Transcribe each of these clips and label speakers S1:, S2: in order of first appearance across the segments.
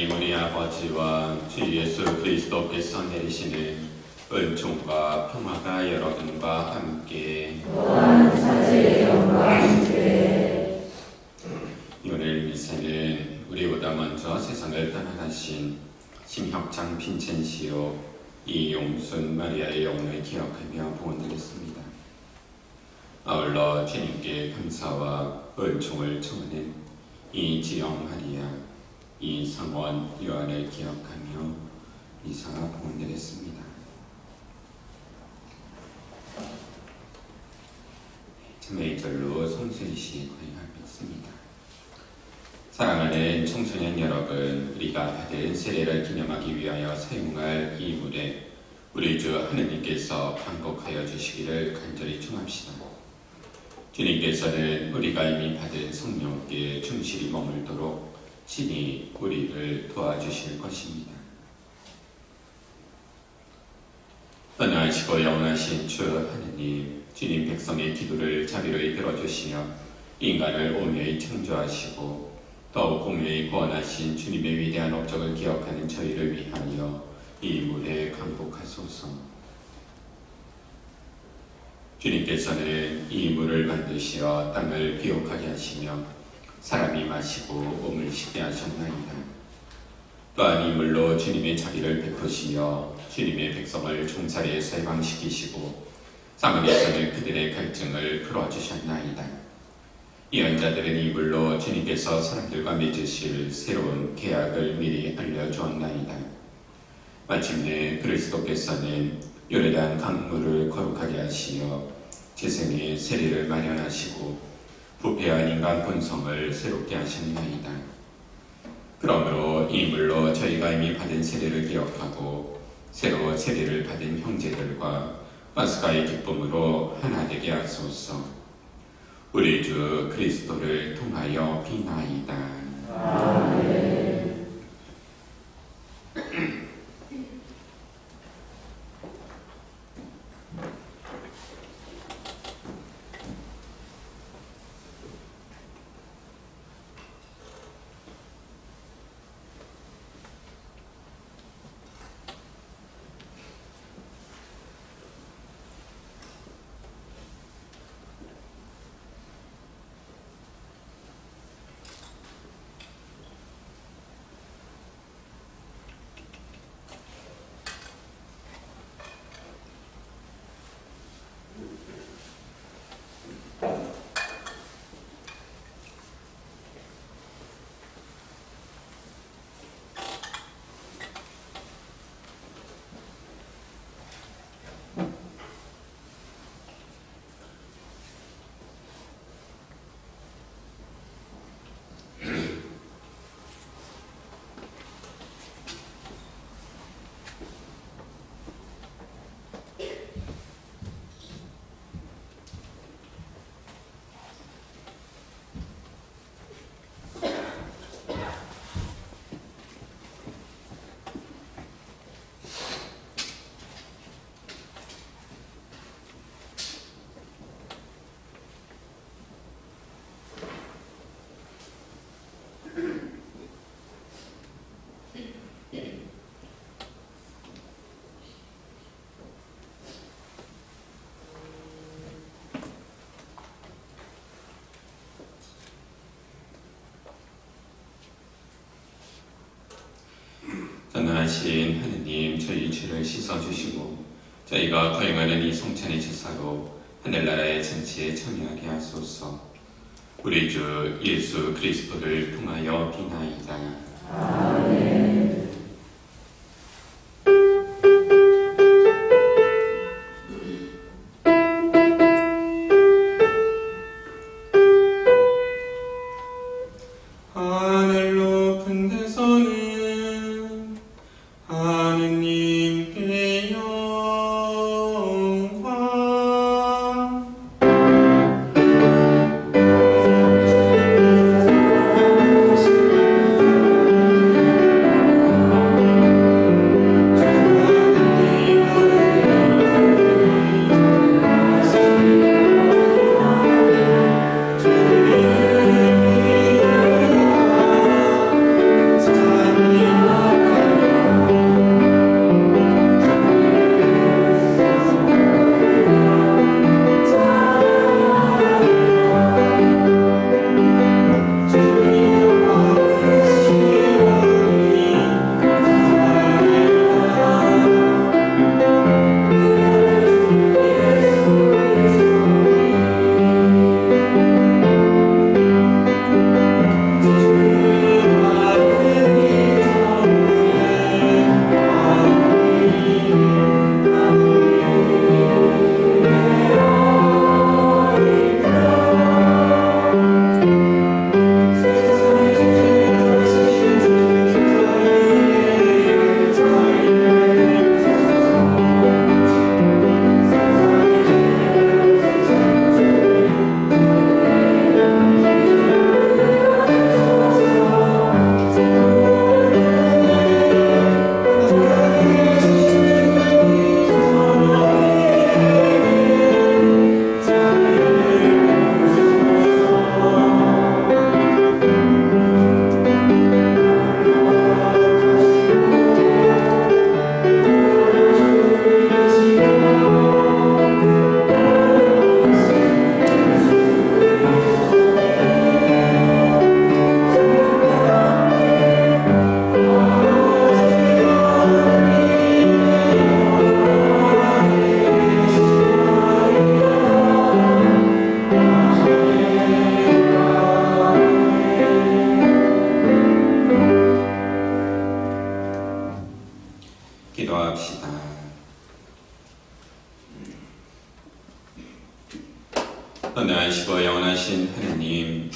S1: 하나님 우리 아버지와 주 예수 그리스도께서 내리시는 은총과 평화가 여러분과 함께
S2: 또한 사제의 영광 주께.
S1: 오늘 미사는 우리보다 먼저 세상을 떠나가신 심혁장 빈첸시오 이용순 마리아의 영혼을 기억하며 봉헌드렸습니다. 아울러 주님께 감사와 은총을 청하는 이지영 마리아, 이상원 요한을 기억하며 미사 봉헌드렸습니다. 참회절로 성수일시 거행하겠습니다. 사랑하는 청소년 여러분, 우리가 받은 세례를 기념하기 위하여 사용할 이 물에 우리 주 하느님께서 반복하여 주시기를 간절히 청합시다. 주님께서는 우리가 이미 받은 성령께 충실히 머물도록 친히 우리를 도와주실 것입니다. 선하시고 영원하신 주 하느님, 주님 백성의 기도를 자비로이 들어주시며 인간을 오묘히 창조하시고 더욱 공유히 구원하신 주님의 위대한 업적을 기억하는 저희를 위하여 이 물에 강복하소서. 주님께서는 이 물을 만드시어 땅을 비옥하게 하시며 사람이 마시고 몸을 씻게 하셨나이다. 또한 이 물로 주님의 자비를 베푸시며 주님의 백성을 종살이에서 해방시키시고 사마리아에서는 그들의 갈증을 풀어주셨나이다. 예언자들은 이 물로 주님께서 사람들과 맺으실 새로운 계약을 미리 알려주었나이다. 마침내 그리스도께서는 요르단 강물을 거룩하게 하시어 재생의 세례를 마련하시고 부패한 인간 본성을 새롭게 하셨나이다. 그러므로 이 물로 저희가 이미 받은 세례를 기억하고 새로 세례를 받은 형제들과 파스가의 기쁨으로 하나 되게 하소서. 우리 주 그리스도를 통하여 비나이다.
S2: 아멘.
S1: 선하신 하느님, 저희 죄를 씻어주시고 저희가 거행하는 이 성찬의 제사로 하늘나라의 잔치에 참여하게 하소서. 우리 주 예수 그리스도를 통하여 비나이다.
S2: 아멘.
S1: 하늘 높은 데서는 하느님께 영광.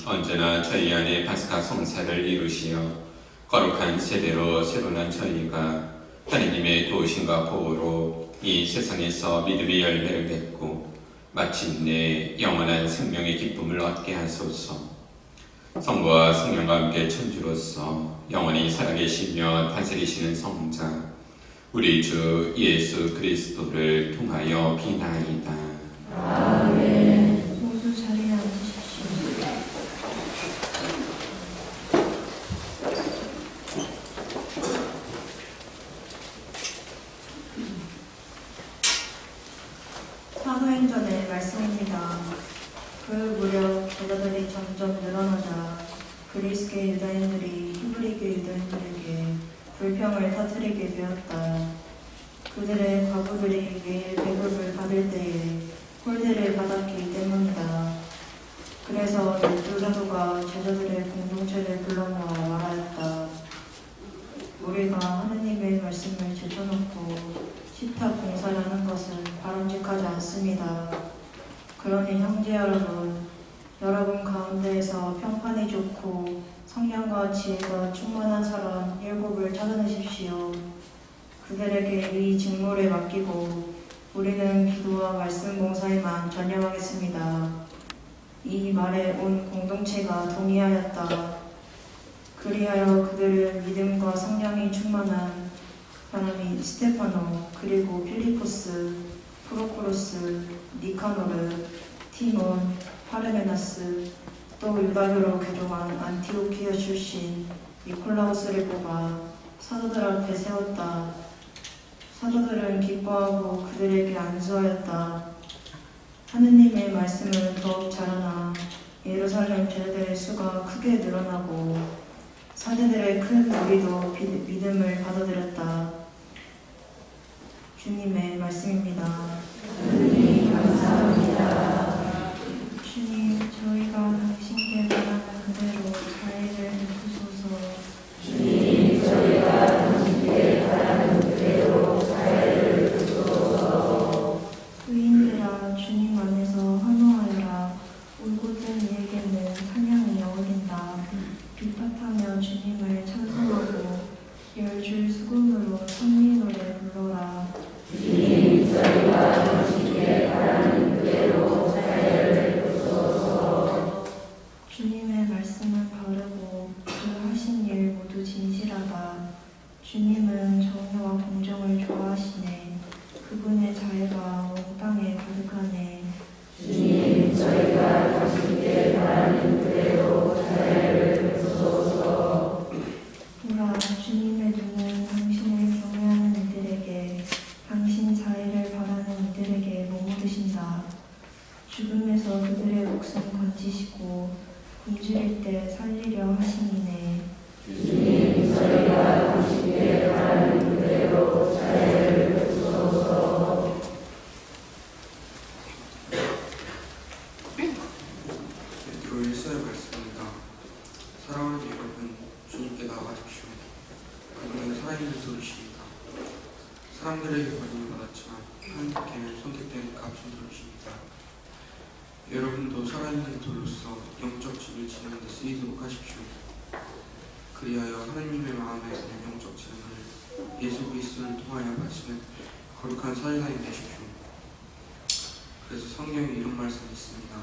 S1: 언제나 저희 안에 파스카 성사를 이루시어 거룩한 세대로 새로난 저희가 하느님의 도우심과 보호로 이 세상에서 믿음의 열매를 맺고 마침내 영원한 생명의 기쁨을 얻게 하소서. 성부와 성령과 함께 천주로서 영원히 살아계시며 다스리시는 성자 우리 주 예수 그리스도를 통하여 비나이다.
S2: 아멘.
S3: 모두 자리에 앉으십시오. 사도행전의 말씀입니다. 그 무렵 제자들이 점점 늘어나자 그리스계 유다인들이 히브리계 유다인들에게 불평을 터뜨리게 되었다. 그들의 과부들이 매일 배급을 받을 때에 홀대를 받았기 때문이다. 그래서 열두 사도가 제자들의 공동체를 불러 모아 말하였다. 우리가 하느님의 말씀을 제쳐놓고 식탁 봉사를 하는 것은 바람직하지 않습니다. 그러니 형제 여러분 가운데에서 평판이 좋고 성령과 지혜가 충만한 사람 7을 찾아내십시오. 그들에게 이 직무를 맡기고 우리는 기도와 말씀 봉사에만 전념하겠습니다. 이 말에 온 공동체가 동의하였다. 그리하여 그들은 믿음과 성령이 충만한 사람이 스테파노, 그리고 필리포스, 프로코루스, 니카노르, 티몬, 파르메나스, 또 유다교로 개종한 안티오키아 출신 니콜라우스를 뽑아 사도들 앞에 세웠다. 사도들은 기뻐하고 그들에게 안수하였다. 하느님의 말씀은 더욱 자라나 예루살렘 제자들의 수가 크게 늘어나고 사제들의 큰 무리도 믿음을 받아들였다. 주님의 말씀입니다.
S2: 주님 감사합니다.
S3: 주님, 저희가 당신께 바라는 그대로 자애를 베푸소서.
S2: 주님 저희가 당신께 바라는 그대로 자애를 베푸소서.
S3: 의인들아, 주님 안에서 환호하여라. 울고든 이에게는 찬양이 어울린다. 비팟하며 주님을 찬송하고 열줄 수금으로 찬미 노래 불러라.
S2: 주님 저희가 당신께 바라는 그대로 자애를 베푸소서.
S3: 주님의 말씀은 바르고 그 하신 일 모두 진실하다. 주님은 정의와 공정을 좋아하시네. 그분의 자애가 온 땅에 가득하네.
S2: 주님 저희가 당신께 바라는 그대로 자애를 베푸소서.
S3: 보라, 주님의 눈은 당신을 경외하는 이들에게, 당신 자애를 바라는 이들에게 머무르신다. 죽음에서 그들의 목숨 건지시고 굶주릴 때 살리려 하심이네.
S2: 주님 저희가 당신께 바라는 그대로 자애를 베푸소서.
S4: 베드로 1서의 말씀입니다. 사랑하는 여러분, 주님께 나아가십시오. 그분은 살아있는 돌이십니다. 사람들에게 버림을 받았지만 하나님께 선택된 값진 돌이십니다. 여러분도 살아있는 돌로서 영적 집을 지니는 데 쓰이도록 하십시오. 그리하여 하나님의 마음에 있는 영적 재능을 예수 그리스도를 통하여 바치는 거룩한 사제단이 되십시오. 그래서 성경에 이런 말씀이 있습니다.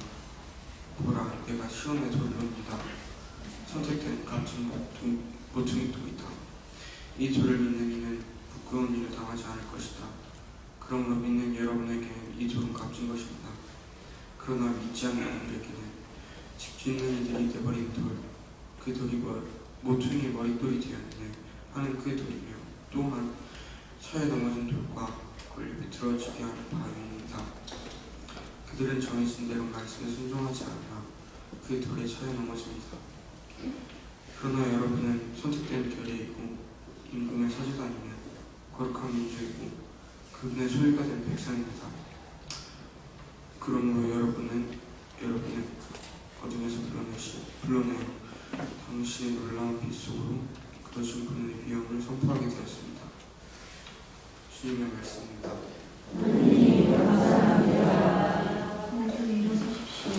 S4: 보라, 내가 시온의 돌을 옵니다. 선택된 값진 모퉁이 돌이다. 이 돌을 믿는 이는 부끄러운 일을 당하지 않을 것이다. 그러므로 믿는 여러분에게는 이 돌은 값진 것입니다. 그러나 믿지 않는 이들에게는 집 짓는 이들이 되버린 돌, 그 돌이 모퉁이의 머릿돌이 되었네 하는 그 돌이며, 또한 차에 넘어진 돌과 그걸 비틀어지게 하는 바위입니다. 그들은 정해진 대로 말씀에 순종하지 않아 그 돌에 차에 넘어집니다. 그러나 여러분은 선택된 결의이고 임금의 사제단이며 거룩한 민족이고 그분의 소유가 된 백성입니다. 그러므로 여러분은 어둠에서 불러내어 당신의 놀라운 빛 속으로 그러신 분의 위엄을 선포하게 되었습니다. 주님의 말씀입니다.
S2: 주님 감사합니다.
S3: 모두 일어서십시오.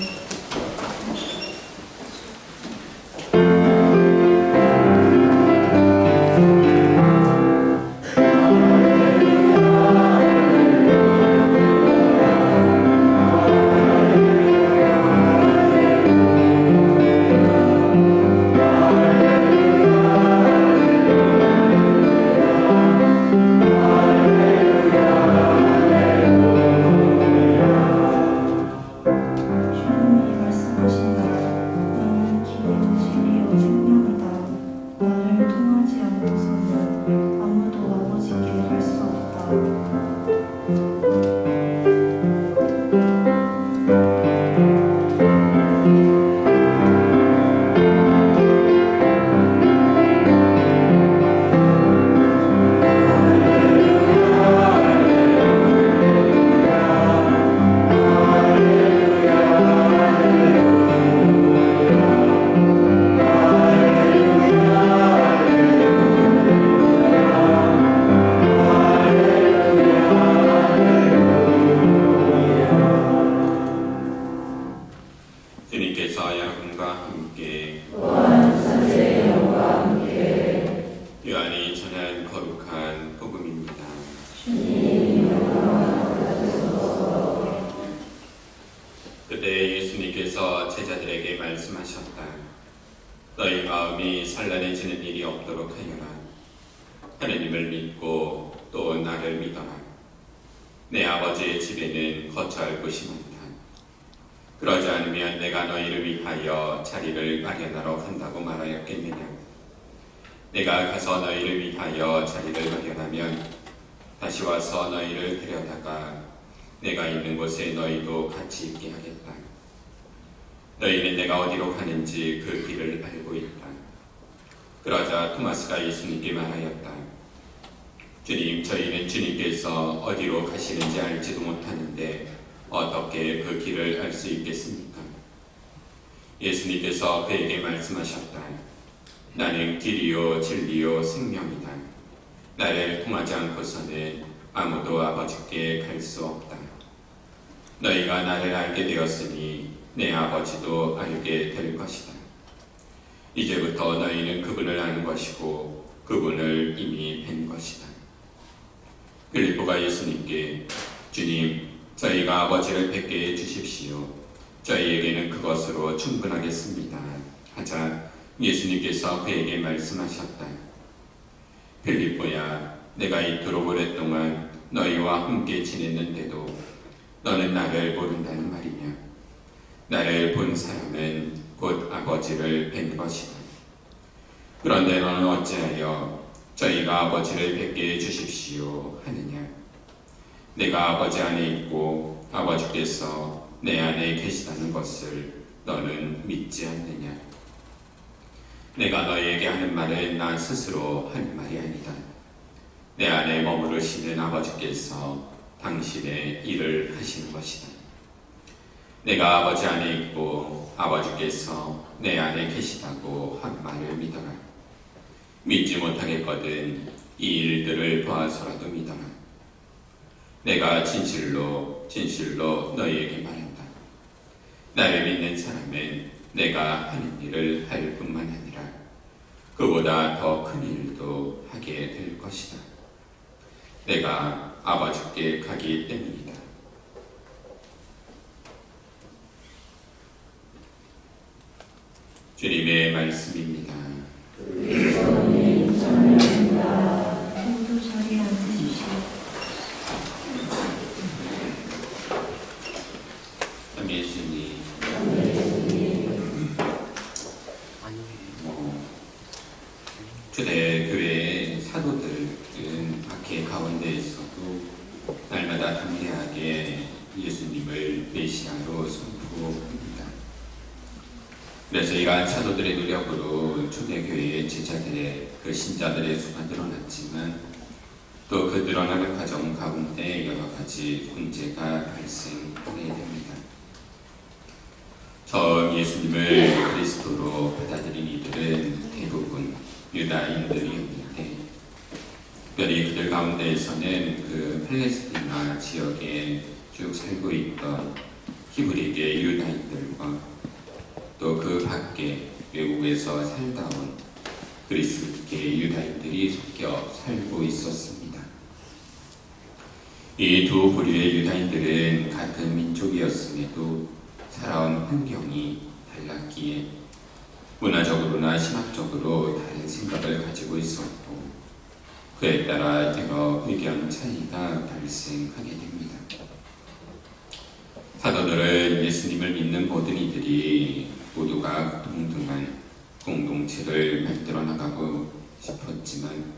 S1: 불안해지는 일이 없도록 하여라. 하느님을 믿고 또 나를 믿어라. 내 아버지의 집에는 거처할 곳이 많다. 그러지 않으면 내가 너희를 위하여 자리를 마련하러 간다고 말하였겠느냐. 내가 가서 너희를 위하여 자리를 마련하면 다시 와서 너희를 데려다가 내가 있는 곳에 너희도 같이 있게 하겠다. 너희는 내가 어디로 가는지 그 길을 알고 있다. 그러자 토마스가 예수님께 말하였다. 주님, 저희는 주님께서 어디로 가시는지 알지도 못하는데 어떻게 그 길을 알 수 있겠습니까? 예수님께서 그에게 말씀하셨다. 나는 길이요 진리요 생명이다. 나를 통하지 않고서는 아무도 아버지께 갈 수 없다. 너희가 나를 알게 되었으니 내 아버지도 알게 될 것이다. 이제부터 너희는 그분을 아는 것이고 그분을 이미 뵌 것이다. 빌립보가 예수님께 주님, 저희가 아버지를 뵙게 해주십시오. 저희에게는 그것으로 충분하겠습니다. 하자 예수님께서 그에게 말씀하셨다. 빌립보야, 내가 이토록 오랫동안 너희와 함께 지냈는데도 너는 나를 모른다는 말이냐? 나를 본 사람은 곧 아버지를 뵌 것이다. 그런데 너는 어찌하여 저희가 아버지를 뵙게 해주십시오 하느냐? 내가 아버지 안에 있고 아버지께서 내 안에 계시다는 것을 너는 믿지 않느냐? 내가 너희에게 하는 말은 나 스스로 하는 말이 아니다. 내 안에 머무르시는 아버지께서 당신의 일을 하시는 것이다. 내가 아버지 안에 있고 아버지께서 내 안에 계시다고 한 말을 믿어라. 믿지 못하겠거든 이 일들을 봐서라도 믿어라. 내가 진실로 너희에게 말한다. 나를 믿는 사람은 내가 하는 일을 할 뿐만 아니라 그보다 더 큰 일도 하게 될 것이다. 내가 아버지께 가기 때문이다. 주님의 말씀입니다.
S3: 모두 자리에 앉으십시오.
S1: 예수님, 초대교회의 사도들은 박해 가운데에서도 날마다 담대하게 예수님을 메시아로 선포합니다. 그래서 이러한 사도들의 노력으로 초대교회의 제자들의 그 신자들의 수가 늘어났지만 또 그 늘어나는 과정 가운데 여러 가지 문제가 발생하게 됩니다. 처음 예수님을 그리스도로 받아들인 이들은 대부분 유다인들이었는데 특별히 그들 가운데에서는 그 팔레스티나 지역에 쭉 살고 있던 히브리계 유다인들과 또 그 밖에 외국에서 살다 온 그리스계 유다인들이 섞여 살고 있었습니다. 이 두 부류의 유다인들은 같은 민족이었음에도 살아온 환경이 달랐기에 문화적으로나 신학적으로 다른 생각을 가지고 있었고 그에 따라 여러 의견 차이가 발생하게 됩니다. 사도들은 예수님을 믿는 모든 이들이 모두가 동등한 공동체를 만들어 나가고 싶었지만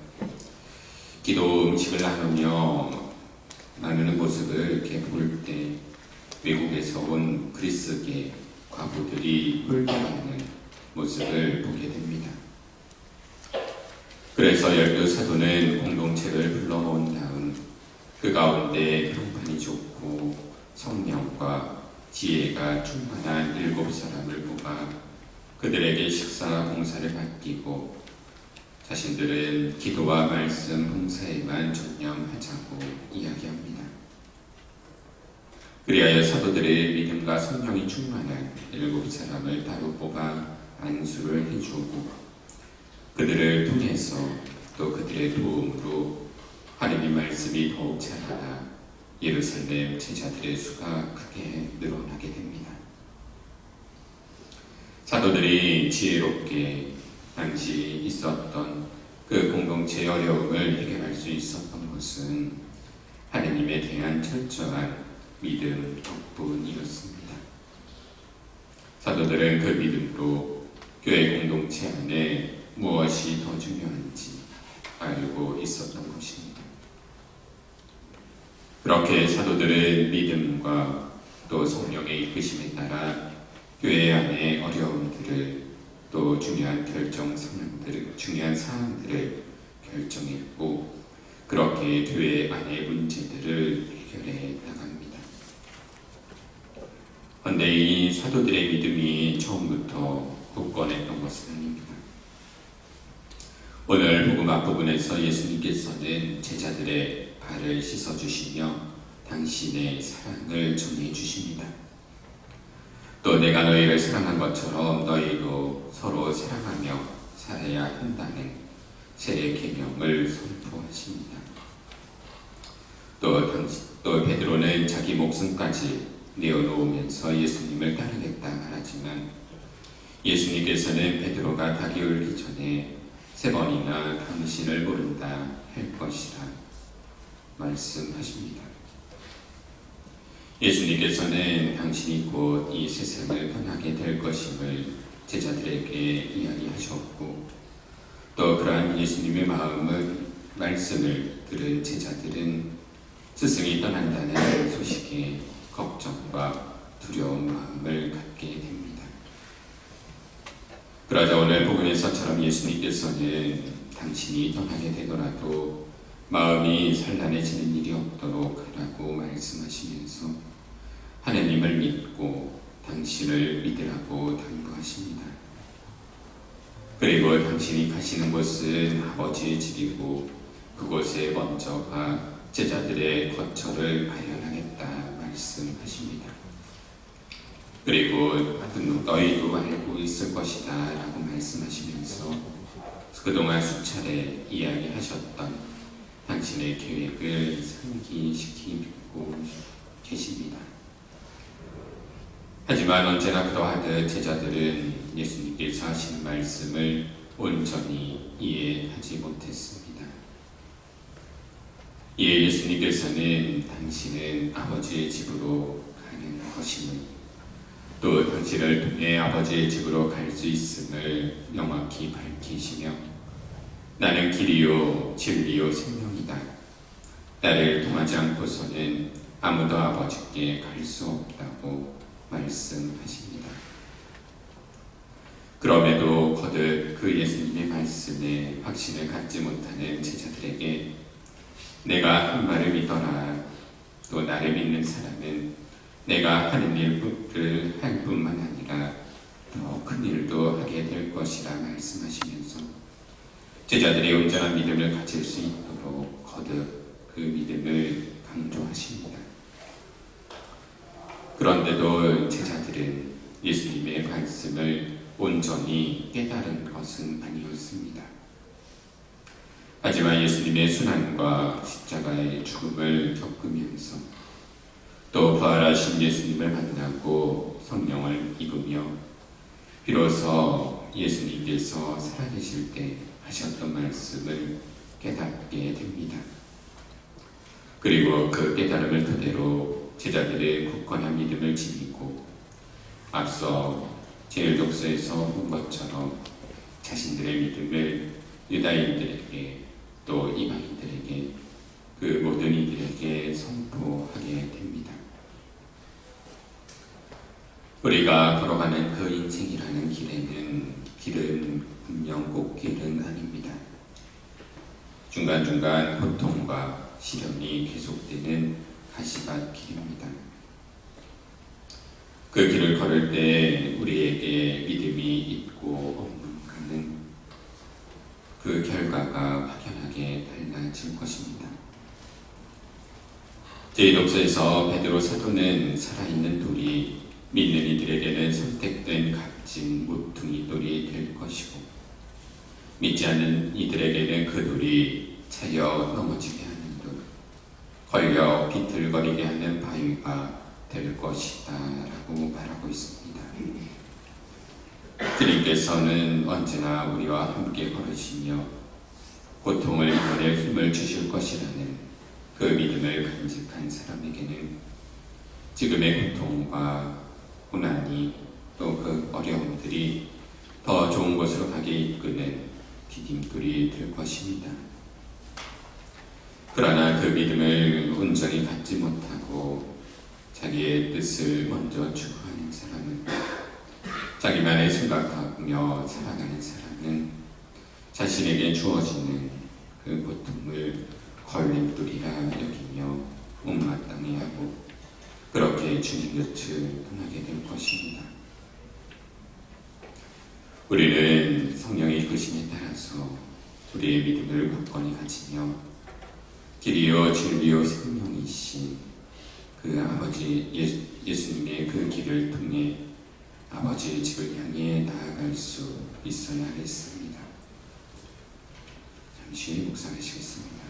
S1: 기도 음식을 나누는 모습을 이렇게 볼 때 외국에서 온 그리스계 과부들이 홀대하는 모습을 보게 됩니다. 그래서 열두 사도는 공동체를 불러모은 다음 그 가운데 평판이 좋고 성령과 지혜가 충만한 7사람을 뽑아 그들에게 식사 봉사를 맡기고 자신들은 기도와 말씀 봉사에만 전념하자고 이야기합니다. 그리하여 사도들의 믿음과 성령이 충만한 7사람을 따로 뽑아 안수를 해주고 그들을 통해서 또 그들의 도움으로 하나님의 말씀이 더욱 자라나 예루살렘 제자들의 수가 크게 늘어나게 됩니다. 사도들이 지혜롭게 당시 있었던 그 공동체의 어려움을 해결할 수 있었던 것은 하느님에 대한 철저한 믿음 덕분이었습니다. 사도들은 그 믿음으로 교회 공동체 안에 무엇이 더 중요한지 알고 있었던 것입니다. 그렇게 사도들은 믿음과 또 성령의 이끄심에 따라 교회 안의 어려움들을 또 중요한 사항들을 결정했고 그렇게 교회 안의 문제들을 해결해 나갑니다. 그런데 이 사도들의 믿음이 처음부터 굳건했던 것은 아닙니다. 오늘 복음 앞부분에서 예수님께서는 제자들의 발을 씻어주시며 당신의 사랑을 전해주십니다. 또 내가 너희를 사랑한 것처럼 너희도 서로 사랑하며 살아야 한다는 새 계명을 선포하십니다. 또 베드로는 자기 목숨까지 내어놓으면서 예수님을 따르겠다 말하지만 예수님께서는 베드로가 닭이 울기 전에 3번이나 당신을 모른다 할 것이라 말씀하십니다. 예수님께서는 당신이 곧 이 세상을 떠나게 될 것임을 제자들에게 이야기하셨고 또 그러한 예수님의 말씀을 들은 제자들은 스승이 떠난다는 소식에 걱정과 두려운 마음을 갖게 됩니다. 그러자 오늘 복음에서처럼 예수님께서는 당신이 떠나게 되더라도 마음이 산란해지는 일이 없도록 하라고 말씀하시면서 하나님을 믿고 당신을 믿으라고 당부하십니다. 그리고 당신이 가시는 곳은 아버지의 집이고 그곳에 먼저 가 제자들의 거처를 마련하겠다 말씀하십니다. 그리고 너희도 알고 있을 것이다 라고 말씀하시면서 그동안 수차례 이야기하셨던 당신의 계획을 상기시키고 계십니다. 하지만 언제나 그러하듯 제자들은 예수님께서 하신 말씀을 온전히 이해하지 못했습니다. 이에 예수님께서는 당신은 아버지의 집으로 가는 것임을 또 당신을 통해 아버지의 집으로 갈 수 있음을 명확히 밝히시며 나는 길이요 진리요 생명이다. 나를 통하지 않고서는 아무도 아버지께 갈 수 없다고 말씀하십니다. 그럼에도 거듭 그 예수님의 말씀에 확신을 갖지 못하는 제자들에게 내가 한 말을 믿어라. 또 나를 믿는 사람은 내가 하는 일을 할 뿐만 아니라 더 큰 일도 하게 될 것이라 말씀하시면서 제자들의 온전한 믿음을 가질 수 있도록 거듭 그 믿음을 강조하십니다. 그런데도 제자들은 예수님의 말씀을 온전히 깨달은 것은 아니었습니다. 하지만 예수님의 순환과 십자가의 죽음을 겪으면서 또 부활하신 예수님을 만나고 성령을 입으며 비로소 예수님께서 살아계실 때 하셨던 말씀을 깨닫게 됩니다. 그리고 그 깨달음을 토대로 제자들의 굳건한 믿음을 지니고 앞서 제1독서에서 본 것처럼 자신들의 믿음을 유다인들에게 또 이방인들에게 그 모든 이들에게 선포하게 됩니다. 우리가 걸어가는 그 인생이라는 길은 분명 꽃길은 아닙니다. 중간중간 고통과 시련이 계속되는 가시밭길입니다. 그 길을 걸을 때 우리에게 믿음이 있고 없는가는 그 결과가 확연하게 달라질 것입니다. 제2독서에서 베드로 사도는 살아있는 돌이 믿는 이들에게는 선택된 값진 모퉁이 돌이 될 것이고 믿지 않는 이들에게는 그 돌이 차여 넘어지게 하는 돌, 걸려 비틀거리게 하는 바위가 될 것이다 라고 말하고 있습니다. 주님께서는 언제나 우리와 함께 걸으시며 고통을 이겨낼 힘을 주실 것이라는 그 믿음을 간직한 사람에게는 지금의 고통과 고난이 또 그 어려움들이 더 좋은 곳으로 가게 이끄는 디딤돌이 될 것입니다. 그러나 그 믿음을 온전히 갖지 못하고 자기의 뜻을 먼저 추구하는 사람은, 자기만을 생각하며 살아가는 사람은 자신에게 주어지는 그 고통을 걸림돌이라 여기며 못마땅해 하고 그렇게 주님 곁을 떠나게 될 것입니다. 우리는 성령의 이끄심에 따라서 우리의 믿음을 굳건히 가지며 길이요 진리요 생명이신 그 아버지 예수님의 그 길을 통해 아버지의 집을 향해 나아갈 수 있어야 하겠습니다. 잠시 묵상하시겠습니다.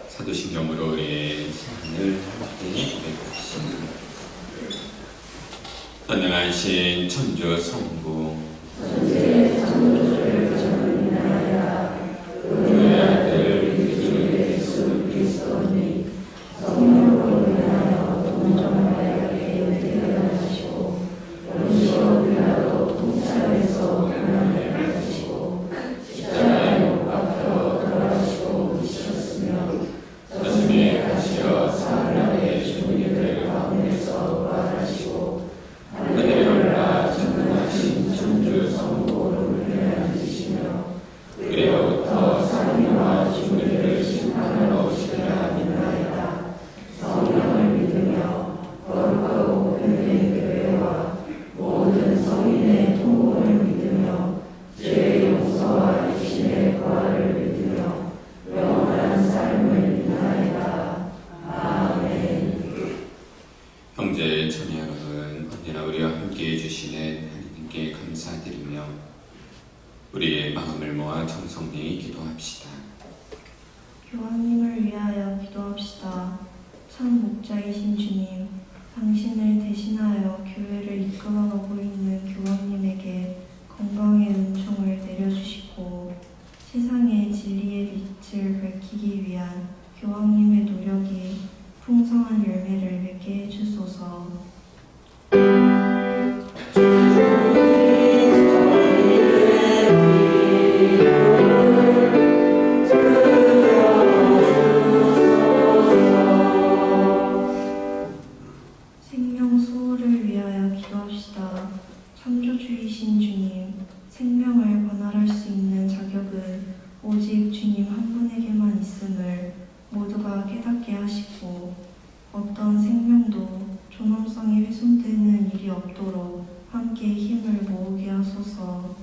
S1: 사도신경으로 우리의 신앙을 함께 고백합시다. 전능하신 천주 성부 그의 아들 예수 그리스도니 성령으로 인하여 동정마리아에게 태어나시고 본시오 빌라도 통찰에서 고난을 받으시고 십자가에 못 박혀 돌아가시고 미치셨으며 저승에 가시어 사흘날에 죽은 이들 가운데서 부활하시고 하늘에 올라 전능하신 천주 성부로 물에 앉으시며 그리로부터 사람과 죽은 이를 심판하러 오시리라 믿나이다. 성령을 믿으며 거룩하고 변된 교회와 모든 성인의 통곡을 믿으며 죄의 용서와 육신의 부활을 믿으며 영원한 삶을 믿나이다. 아멘. 형제 자매 여러분, 언제나 우리와 함께해 주시는 하나님께 감사드리며 우리의 마음을 모아 정성히 기도합시다.
S3: 교황님을 위하여 기도합시다. 참 목자이신 주님, 당신을 대신하여 교회를 이끌어가고 있는 교황님에게 건강의 은총을 내려주시고 세상에 진리의 빛을 밝히기 위한 교황님의 노력이 풍성한 열매를 맺게 해주소서. 생명 수호를 위하여 기도합시다. 창조주이신 주님, 생명을 관할할 수 있는 자격은 오직 주님 한 분에게만 있음을 모두가 깨닫게 하시고 어떤 생명도 존엄성이 훼손되는 일이 없도록 함께 힘을 모으게 하소서.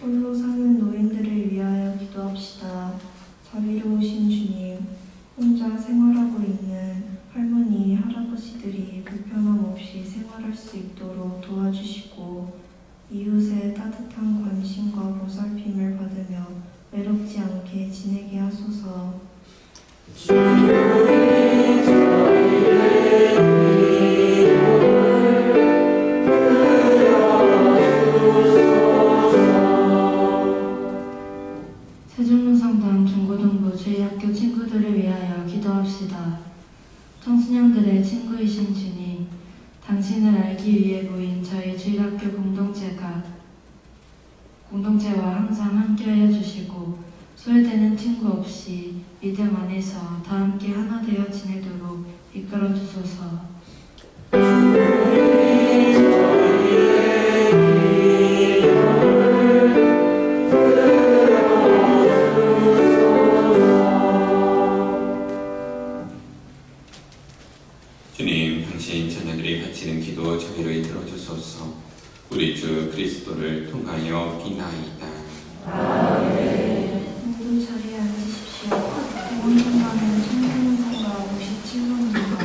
S3: 홀로 사는 노인들을 위하여 기도합시다. 자비로우신 주님, 혼자 생활하고 있는 할머니, 할아버지들이 불편함 없이 생활할 수 있도록 도와주시고 이웃의 따뜻한 관심과 보살핌을 받으며 외롭지 않게 지내게 하소서.
S2: 세종문성당 중고등부 주일학교 친구들을 위하여 기도합시다. 청소년들의 친구이신 주님, 당신을 알기 위해 모인 저희 주일학교 공동체 공동체와 항상 함께하여 주시고 소외되는 친구 없이 믿음 안에서 다 함께 하나 되어 지내도록 이끌어 주소서.
S1: 주님, 당신 자녀들이 바치는 기도 저희를 들어주소서. 우리 주 그리스도를 통하여 비나이다.
S3: 모두 자리에 앉으십시오. 이번 순간은 청소년상가 57번입니다.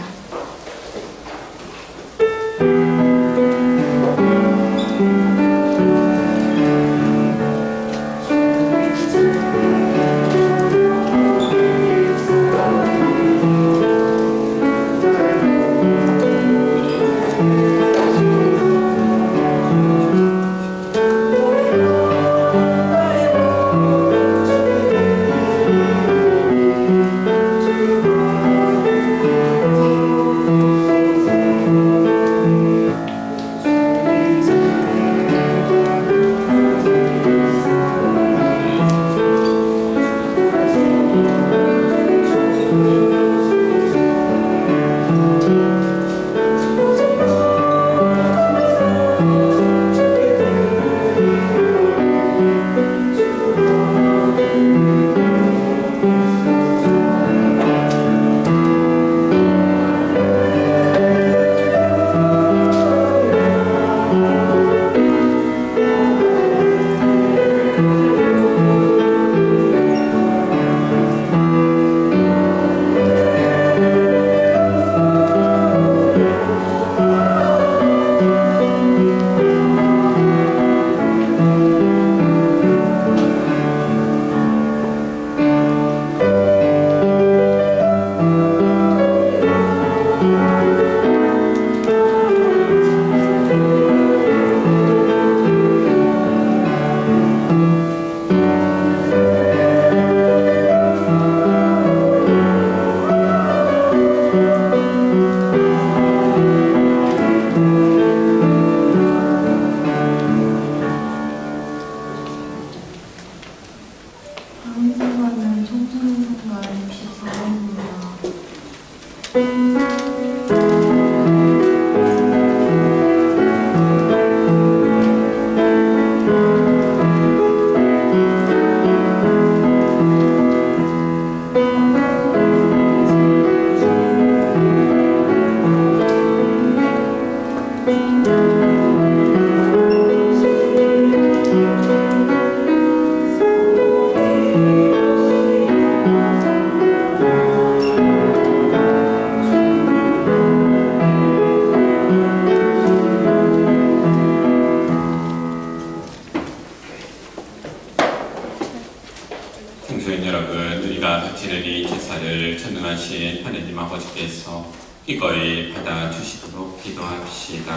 S3: 다음 순간은 청소년상가 64번입니다.
S1: 청소년 여러분, 우리가 바치는 이 제사를 전능하신 하느님 아버지께서 기꺼이 받아주시도록 기도합시다.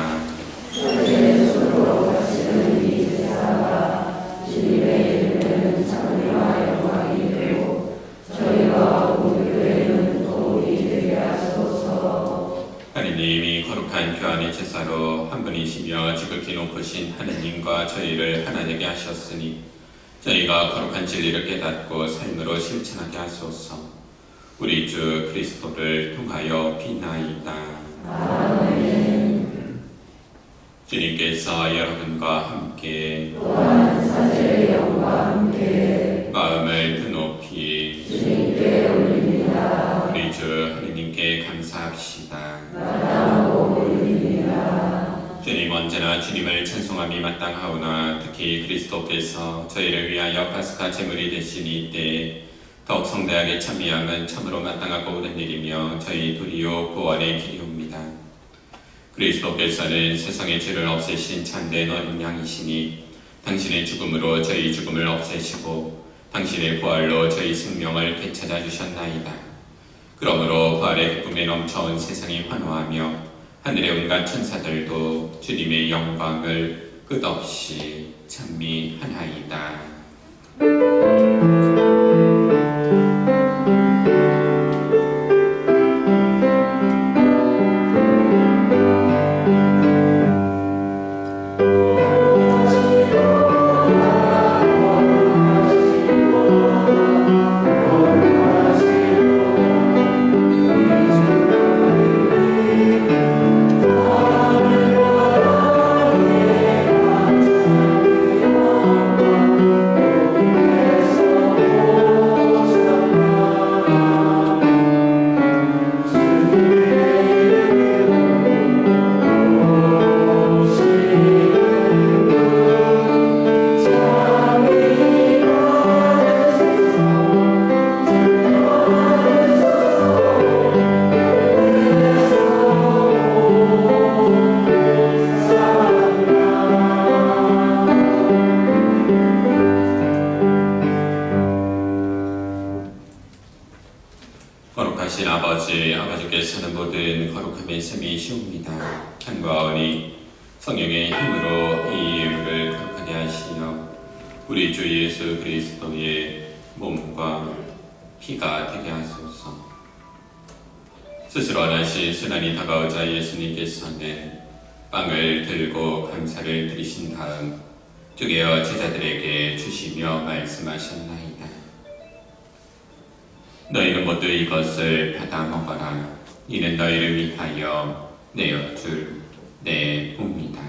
S1: 하느님이 거룩한 교환의 제사로 한 분이시며 지극히 높으신 하느님과 저희를 하나 되게 하셨으니 저희가 거룩한 진리를 깨닫고 삶으로 실천하게 하소서. 우리 주 그리스도를 통하여 비나이다. 주님께서 여러분과 함께 마음을 드높이 우리 주 하느님께 감사합시다. 주님, 언제나 주님을 찬송함이 마땅하오나 특히 그리스도께서 저희를 위하여 파스카 제물이 되신 이때에 더욱 성대하게 참여함은 참으로 마땅하고 옳은 일이며 저희 도리어 구원의 길이옵니다. 그리스도께서는 세상의 죄를 없애신 참된 어린 양이시니 당신의 죽음으로 저희 죽음을 없애시고 당신의 부활로 저희 생명을 되찾아 주셨나이다. 그러므로 부활의 기쁨에 넘쳐온 세상이 환호하며 하늘의 온갖 천사들도 주님의 영광을 끝없이 찬미하나이다. 거룩하신 아버지께서는 모든 거룩함의 셈이 시옵니다. 한과 어니 성령의 힘으로 이 예물을 거룩하게 하시며 우리 주 예수 그리스도의 몸과 피가 되게 하소서. 스스로 원하신 순환이 다가오자 예수님께서는 빵을 들고 감사를 드리신 다음 쪼개어 제자들에게 주시며 말씀하셨나이다. 너희는 모두 이것을 받아 먹어라. 이는 너희를 위하여 내어줄 내 몸이다.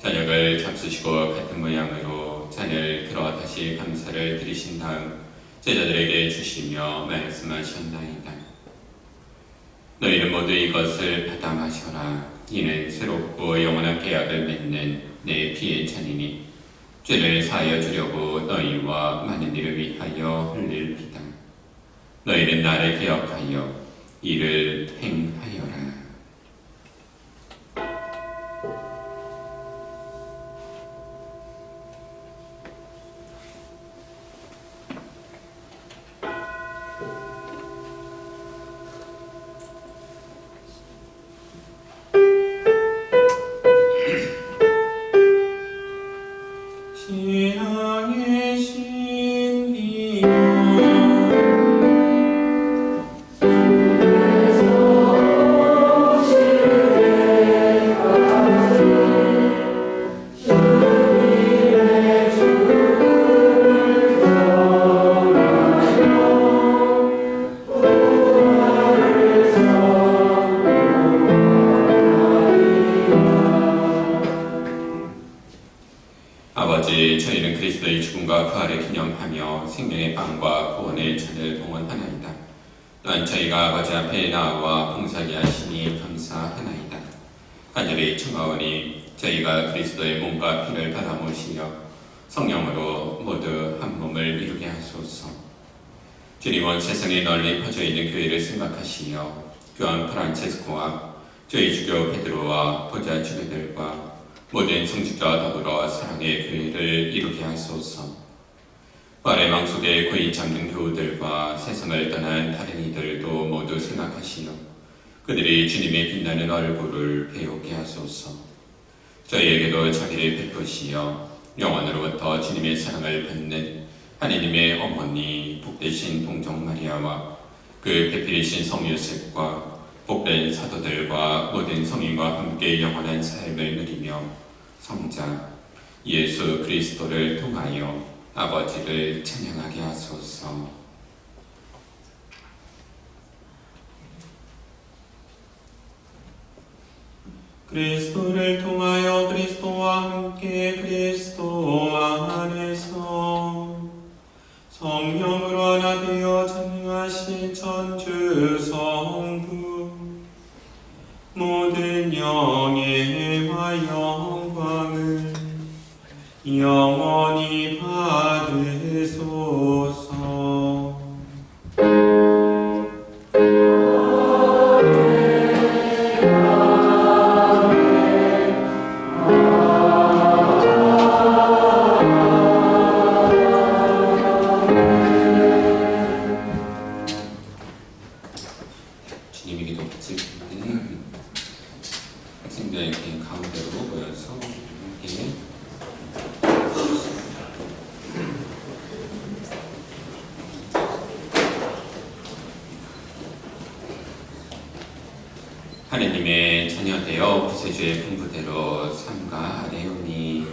S1: 저녁을 잡수시고 같은 모양으로 잔을 들어 다시 감사를 드리신 다음 제자들에게 주시며 말씀하셨나이다. 너희는 모두 이것을 받아 마셔라. 이는 새롭고 영원한 계약을 맺는 내 피의 잔이니 죄를 사하여 주려고 너희와 많은 이를 위하여 흘릴 피다. 너희는 나를 기억하여 이를 행하여라. 신앙의 신비여 아버지, 저희는 그리스도의 죽음과 부활을 기념하며 생명의 빵과 구원의 잔을 봉헌하나이다. 또한 저희가 아버지 앞에 나와 봉사하게 하시니 감사하나이다. 간절히 청하오니 저희가 그리스도의 몸과 피를 받아 모시며 성령으로 모두 한 몸을 이루게 하소서. 주님은 세상에 널리 퍼져 있는 교회를 생각하시며 교황 프란체스코와 저희 주교 베드로와 보좌 주교들과 모든 성직자와 더불어 사랑의 교회를 이루게 하소서. 부활의 망 속에 고이 잠든 교우들과 세상을 떠난 다른 이들도 모두 생각하시며 그들이 주님의 빛나는 얼굴을 배우게 하소서. 저희에게도 자비를 베푸시어 영원으로부터 주님의 사랑을 받는 하느님의 어머니 복되신 동정 마리아와 그 배필이신 성 요셉과 복된 사도들과 모든 성인과 함께 영원한 삶을 누리며 성자 예수 그리스도를 통하여 아버지를 찬양하게 하소서. 그리스도를 통하여 그리스도와 함께 그리스도 안에서 성령으로 하나 되어 전능하신 천주 성부 모든 영예와 영광을 영원히 받으소서. 주님의 기도 같이 학생들에게 가운데로 모여서 함께 하느님의 자녀되어 구세주의 분부대로 삼가하려니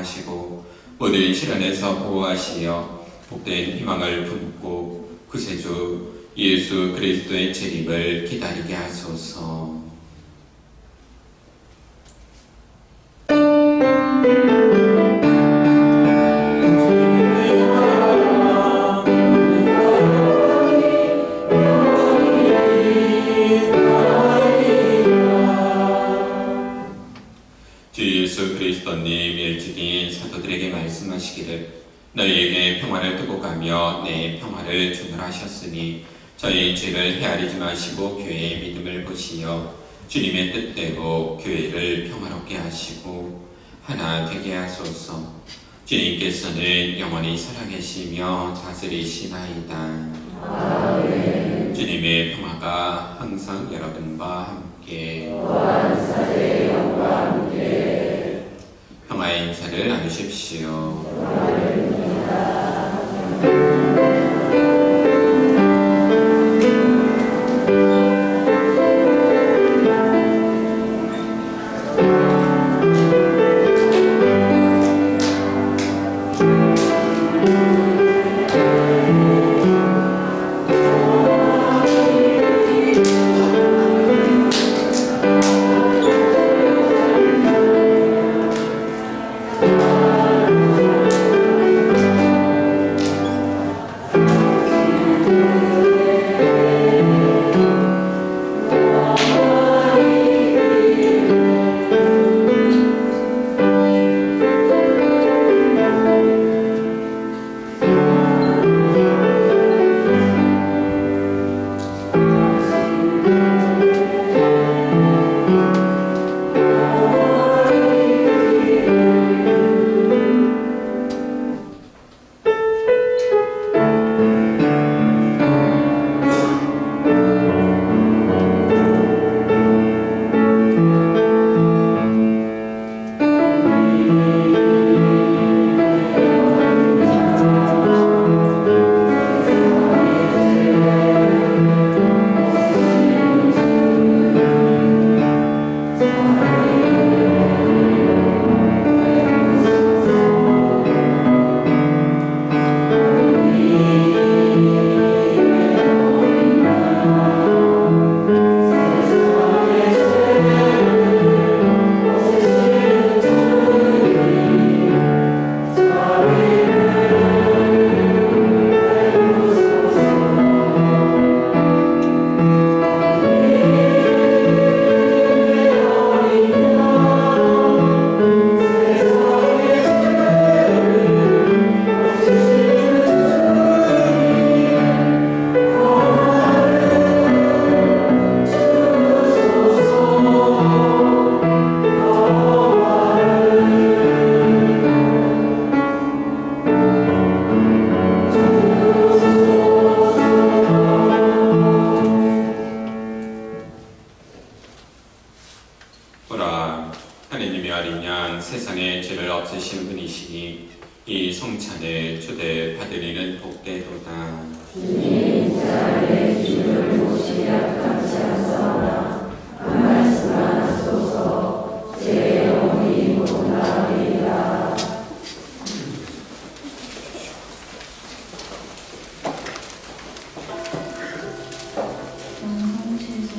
S1: 보호하시고 모든 시련에서 보호하시어 복된 희망을 품고 구세주 예수 그리스도의 재림을 기다리게 하소서. 주 예수 그리스도님 일찍이 사도들에게 말씀하시기를 너희에게 평화를 두고 가며 내 평화를 주노라 하셨으니 저희 죄를 헤아리지 마시고 교회의 믿음을 보시어 주님의 뜻대로 교회를 평화롭게 하시고 하나 되게 하소서. 주님께서는 영원히 살아계시며 다스리시나이다. 아멘. 주님의 평화가 항상 여러분과 함께 평화의 인사를 나누십시오. 보라, 하느님의 어린 양 세상의 죄를 없애시는 분이시니 이 성찬을 주되 받으리는 복되도다.
S5: 주님 자리에 주를 모시려 감사하사오나 한 말씀만 하소서. 제 영혼이 못나리라.
S3: 영성체소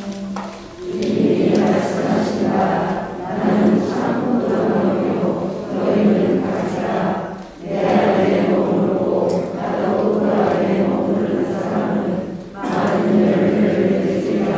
S5: 주님이 말씀하신다. 나는 참고 너희요 너희는 가지라. 내 안에 머무르고 나도 그 안에 머무르는 사람은 많은 열매를 맺으리라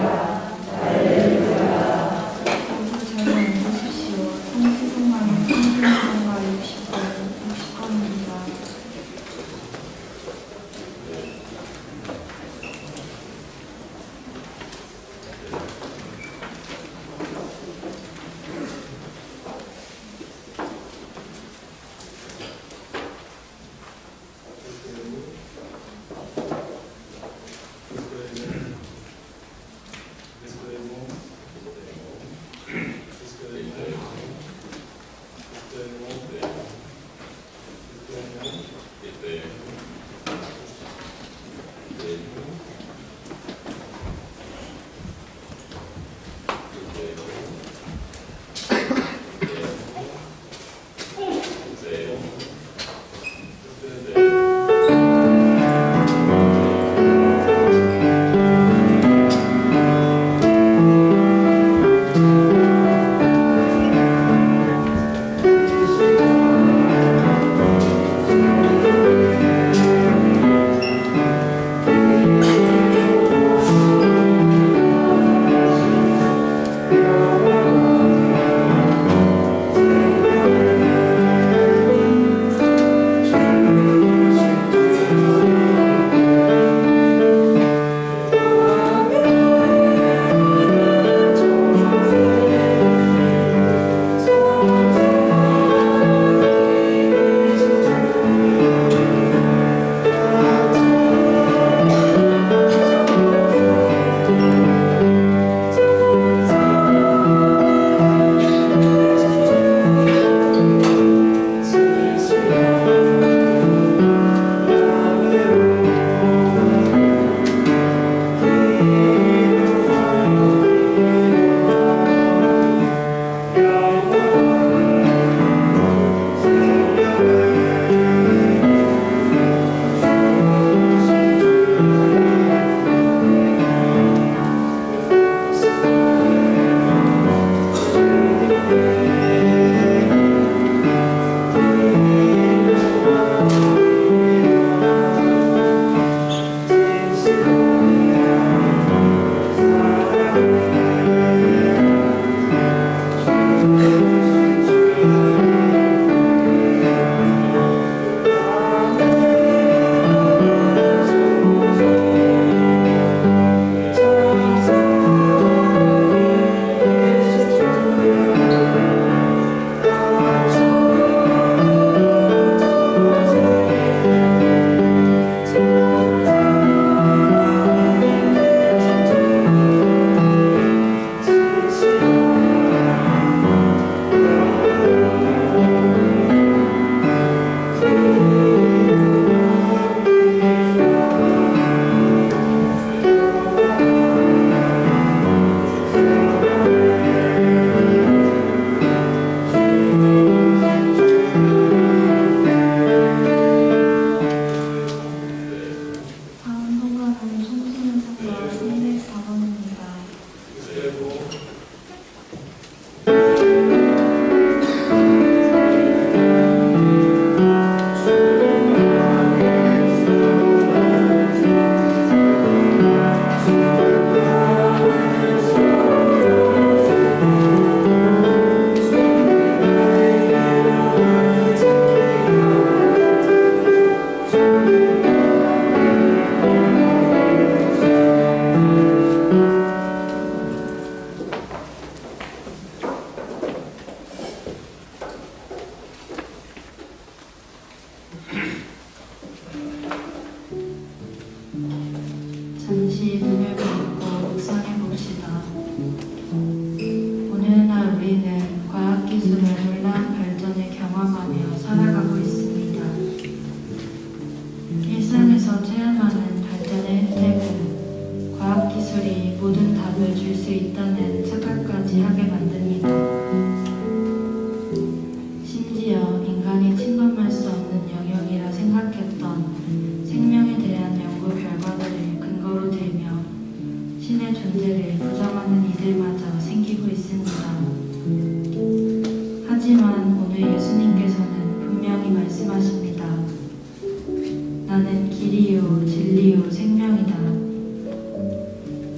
S2: 나는 길이요 진리요 생명이다.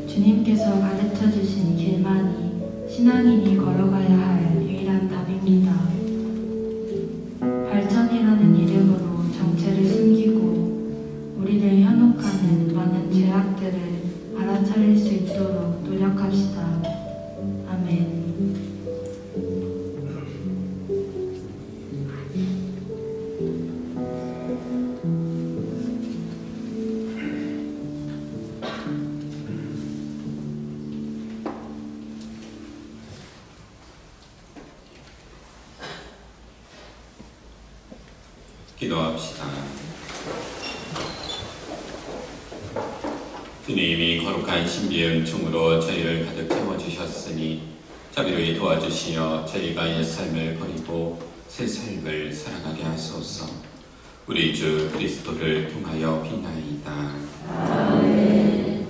S2: 주님께서 가르쳐 주신 길만이 신앙인이 걸어가야 할 유일한 답입니다. 발전이라는 이름으로 정체를 숨기고 우리를 현혹하는 많은 죄악들을 알아차릴 수 있도록 노력합시다. 아멘.
S1: 기도합시다. 주님이 거룩한 신비의 은총으로 저희를 가득 채워주셨으니 자비로이 도와주시어 저희가 옛 삶을 버리고 새 삶을 살아가게 하소서. 우리 주 그리스도를 통하여 비나이다. 아멘.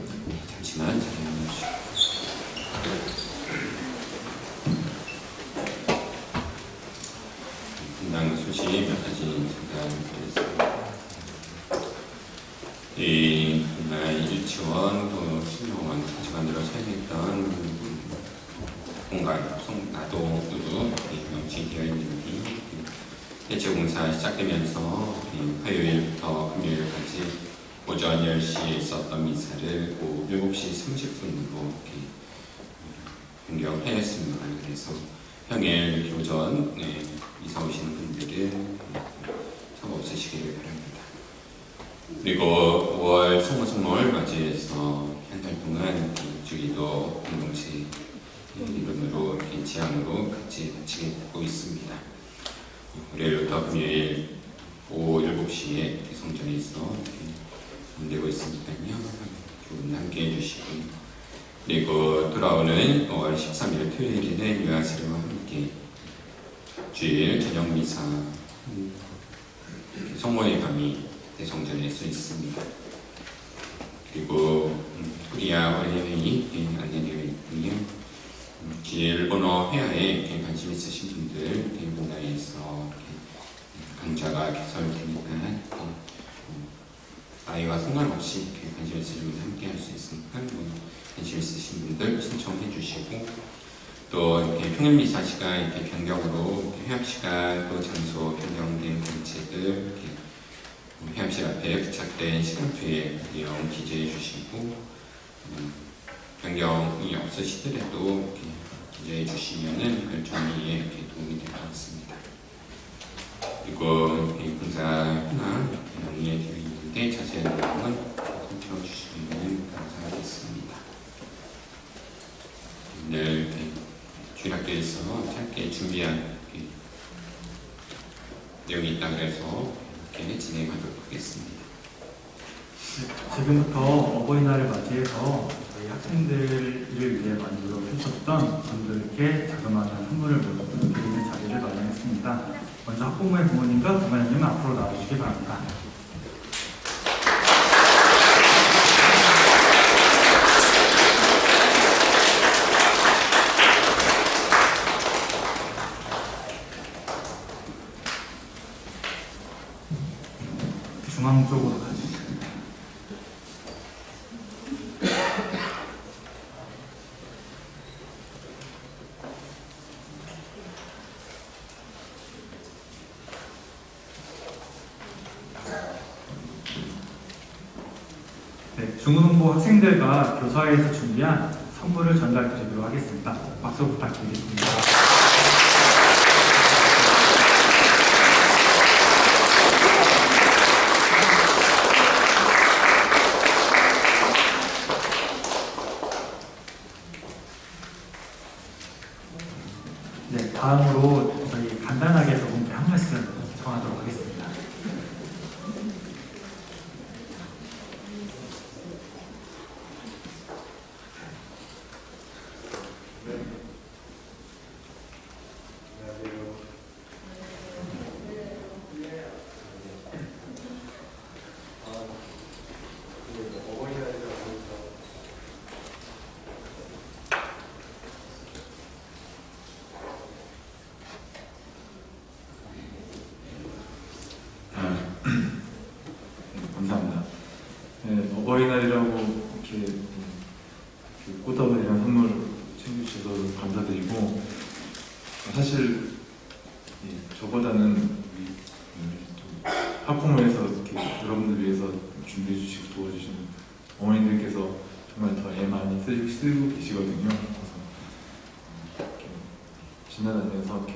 S1: 잠시만 자리하십시오. 분당 소식 몇 가지 전달드리겠습니다. 이 일치원 또 신용원 사직관으로 사용했던 공간 나도도 명시되어 있는데 대체공사 시작되면서 화요일부터 금요일까지 오전 10시에 있었던 미사를 오후 7시 30분으로 변경하였습니다. 그래서 평일 이렇게 오전 이사 오시는 분들은 참 없으시기를 바랍니다. 그리고 5월 성모성모를 맞이해서 한 달 동안 주기도 공동체 이름으로 지향으로 같이 마치게 되고 있습니다. 월요일부터 금요일 오후 7시에 성전에서 되고 있으니까요. 조금 함께 해주시고, 그리고 돌아오는 5월 13일 토요일에는 유아세례와 함께 주일 저녁 미사 성모의 밤이 대성전에서 있습니다. 그리고 코리아 원래회의 안내되어 있고요. 일본어 회화에 관심 있으신 분들 문화에서 강좌가 개설되니까 나이와 상관없이 관심 있으신 분들 함께 할 수 있으니까 관심 있으신 분들 신청해 주시고, 또 이렇게 평일 미사 시간 이렇게 변경으로 회합 시간 또 장소 변경된 단체들 회합실 앞에 부착된 시간표에 내용 기재해 주시고, 변경이 없으시더라도 기재해 주시면은 그 정리에 이렇게 도움이 될 것 같습니다. 그리고 공사 현황 정리해 되어 있는데 자세한 내용은 살펴주시면 감사하겠습니다. 오늘 주일학교에서 짧게 준비한 내용이 있다 그래서 이렇게 진행하도록 하겠습니다.
S3: 지금부터 어버이날을 맞이해서 저희 학생들을 위해 많이 노력해주셨던 분들께 자그마한 선물을 모두 드리는 자리를 마련했습니다. 먼저 학부모의 부모님과 부모님은 앞으로 나와주시기 바랍니다. 중앙 쪽으로 가주시죠. 네, 중흥부 학생들과 교사회에서 준비한 선물을 전달드리도록 하겠습니다. 박수 부탁드리겠습니다. 네, 다음으로 저희 간단하게 여러분께 한 말씀 전하도록 하겠습니다.
S6: 어버이날이라고 이렇게 꽃다발이랑 선물 챙겨주셔서 감사드리고, 사실 저보다는 우리 또 학부모에서 이렇게 여러분들 위해서 준비해 주시고 도와주시는 어머니들께서 정말 더 애 많이 쓰고 계시거든요. 그래서 이렇게 지나다니면서 이렇게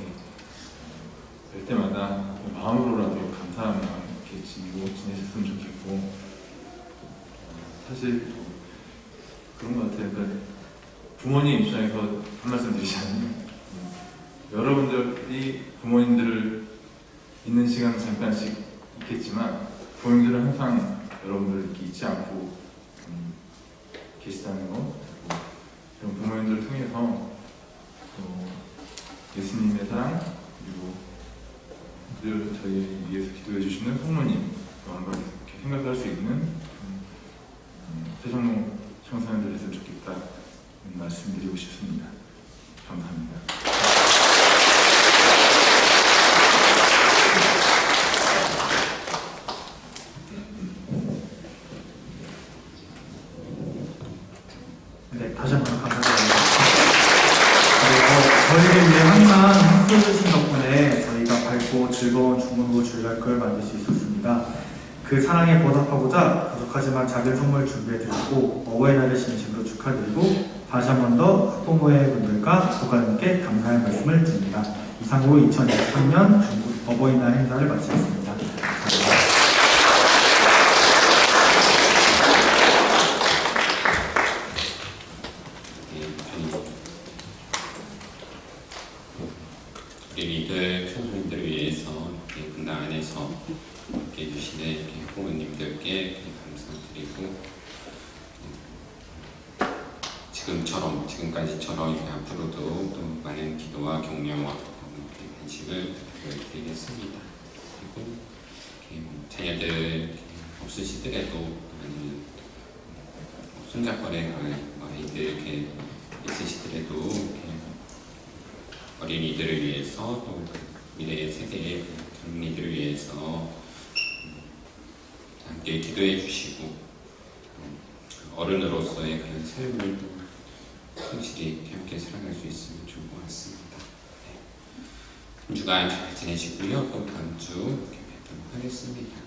S6: 뵐 때마다 마음으로라도 감사한 마음 이렇게 지니고 지내셨으면 좋겠고, 사실 그런 것 같아요. 그러니까 부모님 입장에서 한 말씀 드리자면, 여러분들이 부모님들을 있는 시간 잠깐씩 있겠지만 부모님들은 항상 여러분들을 이렇게 잊지 않고 계시다는 거, 그리고 부모님들을 통해서 예수님의 사랑, 그리고 늘 저희 위해서 기도해 주시는 성모님, 한번 이렇게 생각할 수 있는 세종로 청소년들 했으면 좋겠다 말씀드리고 싶습니다. 감사합니다.
S3: 네, 다시 한번 감사드립니다. 저희를 위해 항상 힘써주신 덕분에 저희가 밝고 즐거운 중국어 줄날걸 만들 수 있었습니다. 그 사랑에 보답하고자 부족하지만 작은 선물 준비해드리고 어버이날을 진심으로 축하드리고 다시 한 번 더 학부모의 분들과 고관님께 감사의 말씀을 드립니다. 이상으로 2023년 중국 어버이날 행사를 마치겠습니다. 감사합니다.
S1: 우리들 청소년들을 위해서 분당 안에서 함께 해주시는 부모님들께 감사드리고, 지금까지처럼 앞으로도 또 많은 기도와 격려와 관심을 부탁드리겠습니다. 그리고 자녀들 없으시더라도 아니면 손잡거래 아이들 이렇게 있으시더라도 어린이들을 위해서 또 미래의 세대의 젊은이들을 위해서 함께 기도해 주시고, 어른으로서의 그런 삶을 또 성실히 함께 살아갈 수 있으면 좋을 것 같습니다. 한 주간 잘 지내시고요. 또 다음 주 이렇게 뵙도록 하겠습니다.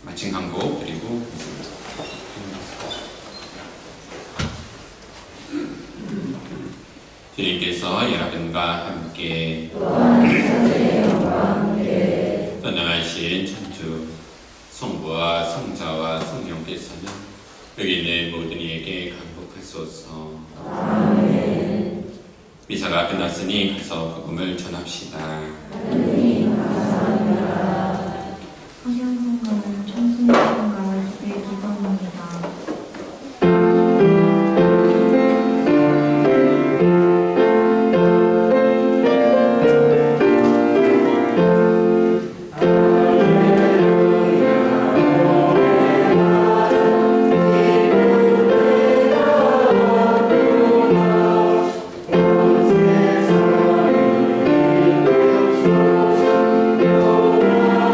S1: 마침 광고 드리고 주님께서 여러분과 함께 떠나가신 천주 성부와 성자와 성령께서는 여기 있는 모든 이에게 강복하소서. 아멘. 미사가 끝났으니 가서 복음을 전합시다.
S2: 성경 성가는 청순의 성가를 주의 기도합니다.
S5: 오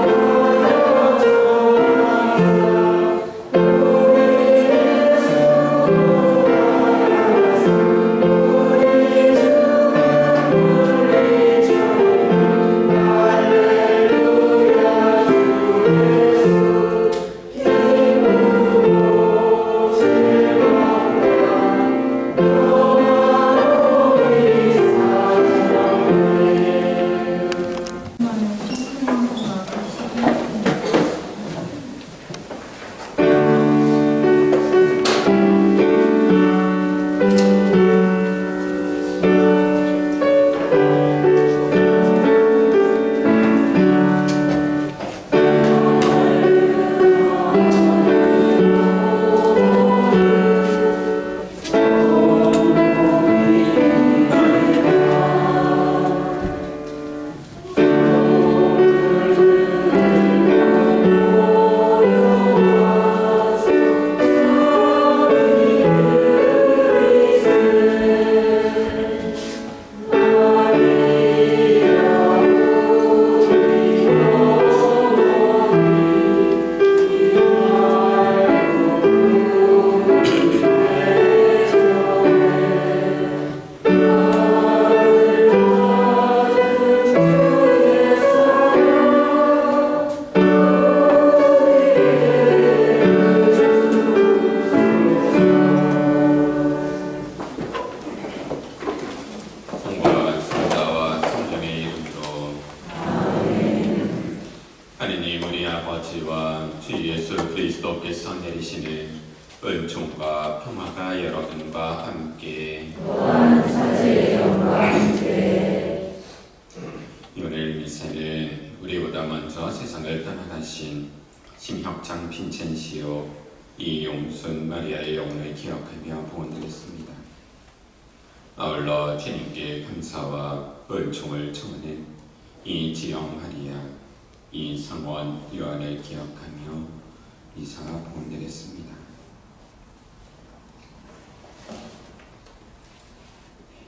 S1: 아버지와 주 예수 그리스도께서 내리시는 은총과 평화가 여러분과 함께
S5: 또한 사제의 영과 함께
S1: 오늘 미사는 우리보다 먼저 세상을 떠나가신 심혁장 빈첸시오 이용순 마리아의 영혼을 기억하며 봉헌드렸습니다. 아울러 주님께 감사와 은총을 청하는 이지영 마리아, 이성원 요한을 기억하며 미사 봉헌드렸습니다.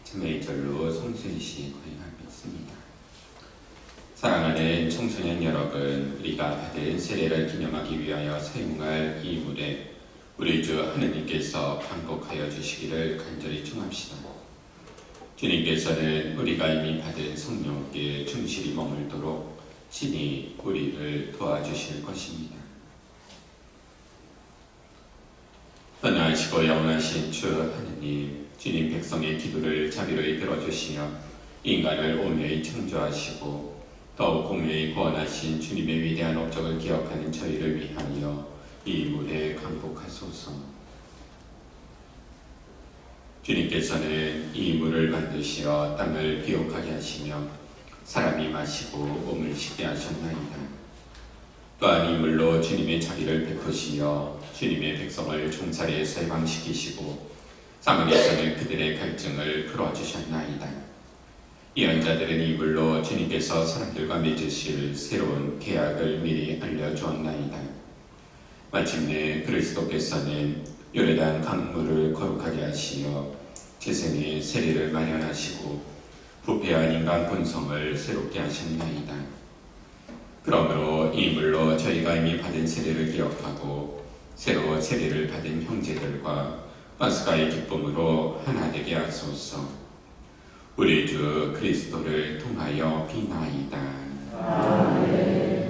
S1: 참회절로 성수이시 거행하겠습니다. 사랑하는 청소년 여러분, 우리가 받은 세례를 기념하기 위하여 사용할 이 물에 우리 주 하느님께서 반복하여 주시기를 간절히 청합시다. 주님께서는 우리가 이미 받은 성령께 충실히 머물도록 친히 우리를 도와주실 것입니다. 선하시고 영원하신 주 하느님, 주님 백성의 기도를 자비로이 들어주시며 인간을 온유히 창조하시고 더욱 공의히 구원하신 주님의 위대한 업적을 기억하는 저희를 위하여 이 물에 강복하소서. 주님께서는 이 물을 만드시어 땅을 비옥하게 하시며 사람이 마시고 몸을 씻게 하셨나이다. 또한 이 물로 주님의 자비를 베푸시어 주님의 백성을 종살이에서 해방시키시고 사망에서는 그들의 갈증을 풀어주셨나이다. 이런 자들은 이 물로 주님께서 사람들과 맺으실 새로운 계약을 미리 알려주었나이다. 마침내 그리스도께서는 요르단 강물을 거룩하게 하시어 재생의 세례를 마련하시고 부패한 인간 본성을 새롭게 하셨나이다. 그러므로 이 물로 저희가 이미 받은 세례를 기억하고 새로 세례를 받은 형제들과 파스가의 기쁨으로 하나 되게 하소서. 우리 주 그리스도를 통하여 비나이다.
S5: 아멘.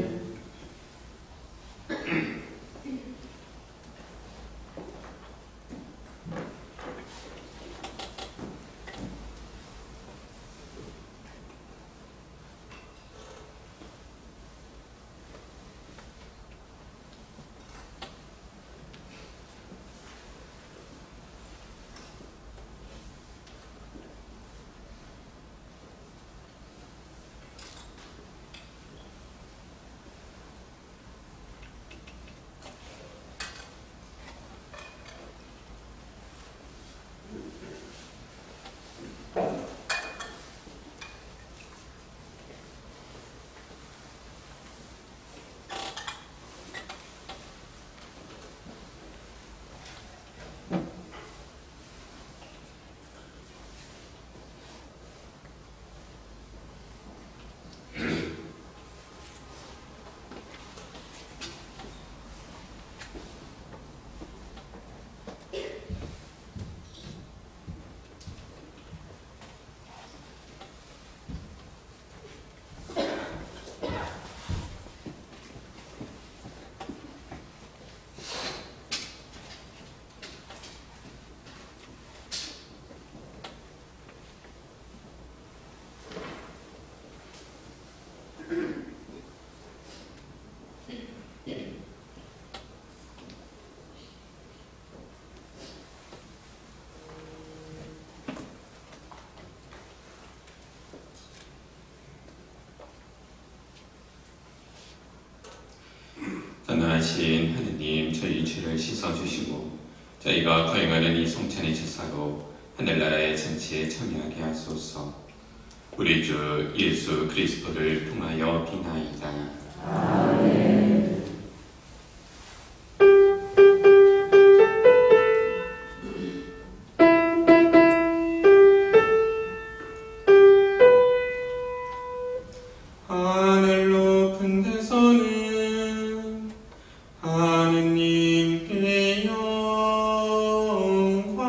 S1: 선하신 하느님, 저희 죄를 씻어주시고 저희가 거행하는 이 성찬의 제사로 하늘나라의 잔치에 참여하게 하소서. 우리 주 예수 그리스도를 통하여 비나이다.
S5: 아멘.
S1: 하늘 높은 데서는 하느님께 영광,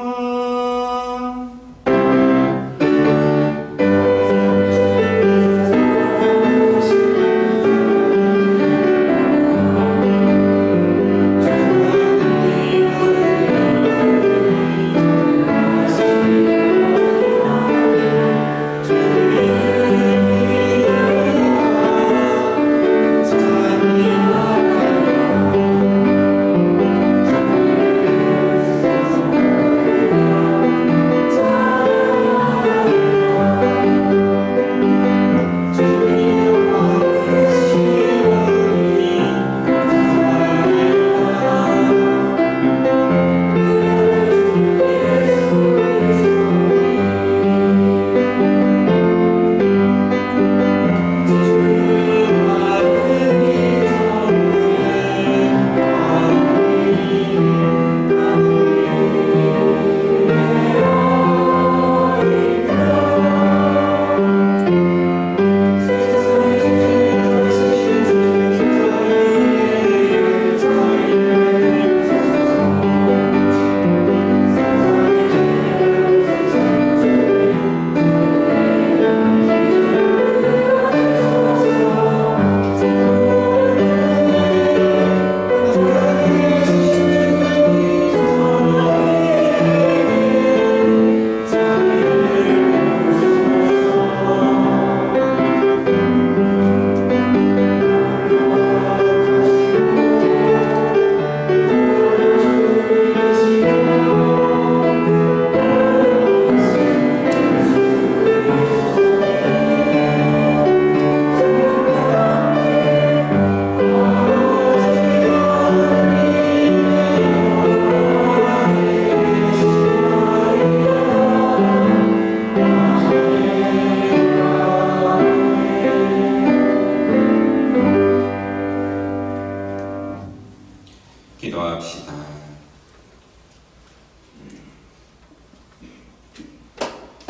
S1: 기도합시다.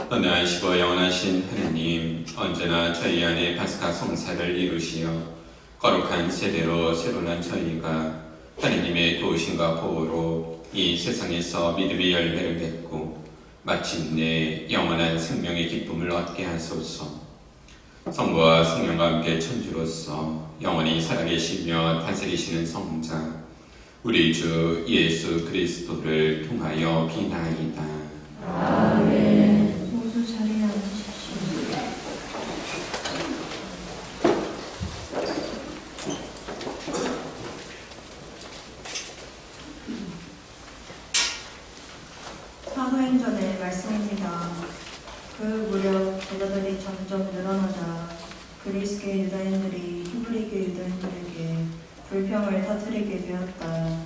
S1: 선대하시고 영원하신 하느님, 언제나 저희 안에 파스카 성사를 이루시어 거룩한 세대로 새로난 저희가 하느님의 도우심과 보호로 이 세상에서 믿음의 열매를 맺고 마침내 영원한 생명의 기쁨을 얻게 하소서. 성부와 성령과 함께 천주로서 영원히 살아계시며 다스리시는 성자 우리 주 예수 그리스도를 통하여 비나이다.
S5: 아멘.
S2: 모두 자리에 앉으십시오.
S7: 사도행전의 말씀입니다. 그 무렵 제자들이 점점 늘어나자 그리스계 유다인들이 히브리계 유다인들에게 불평을 터뜨리게 되었다.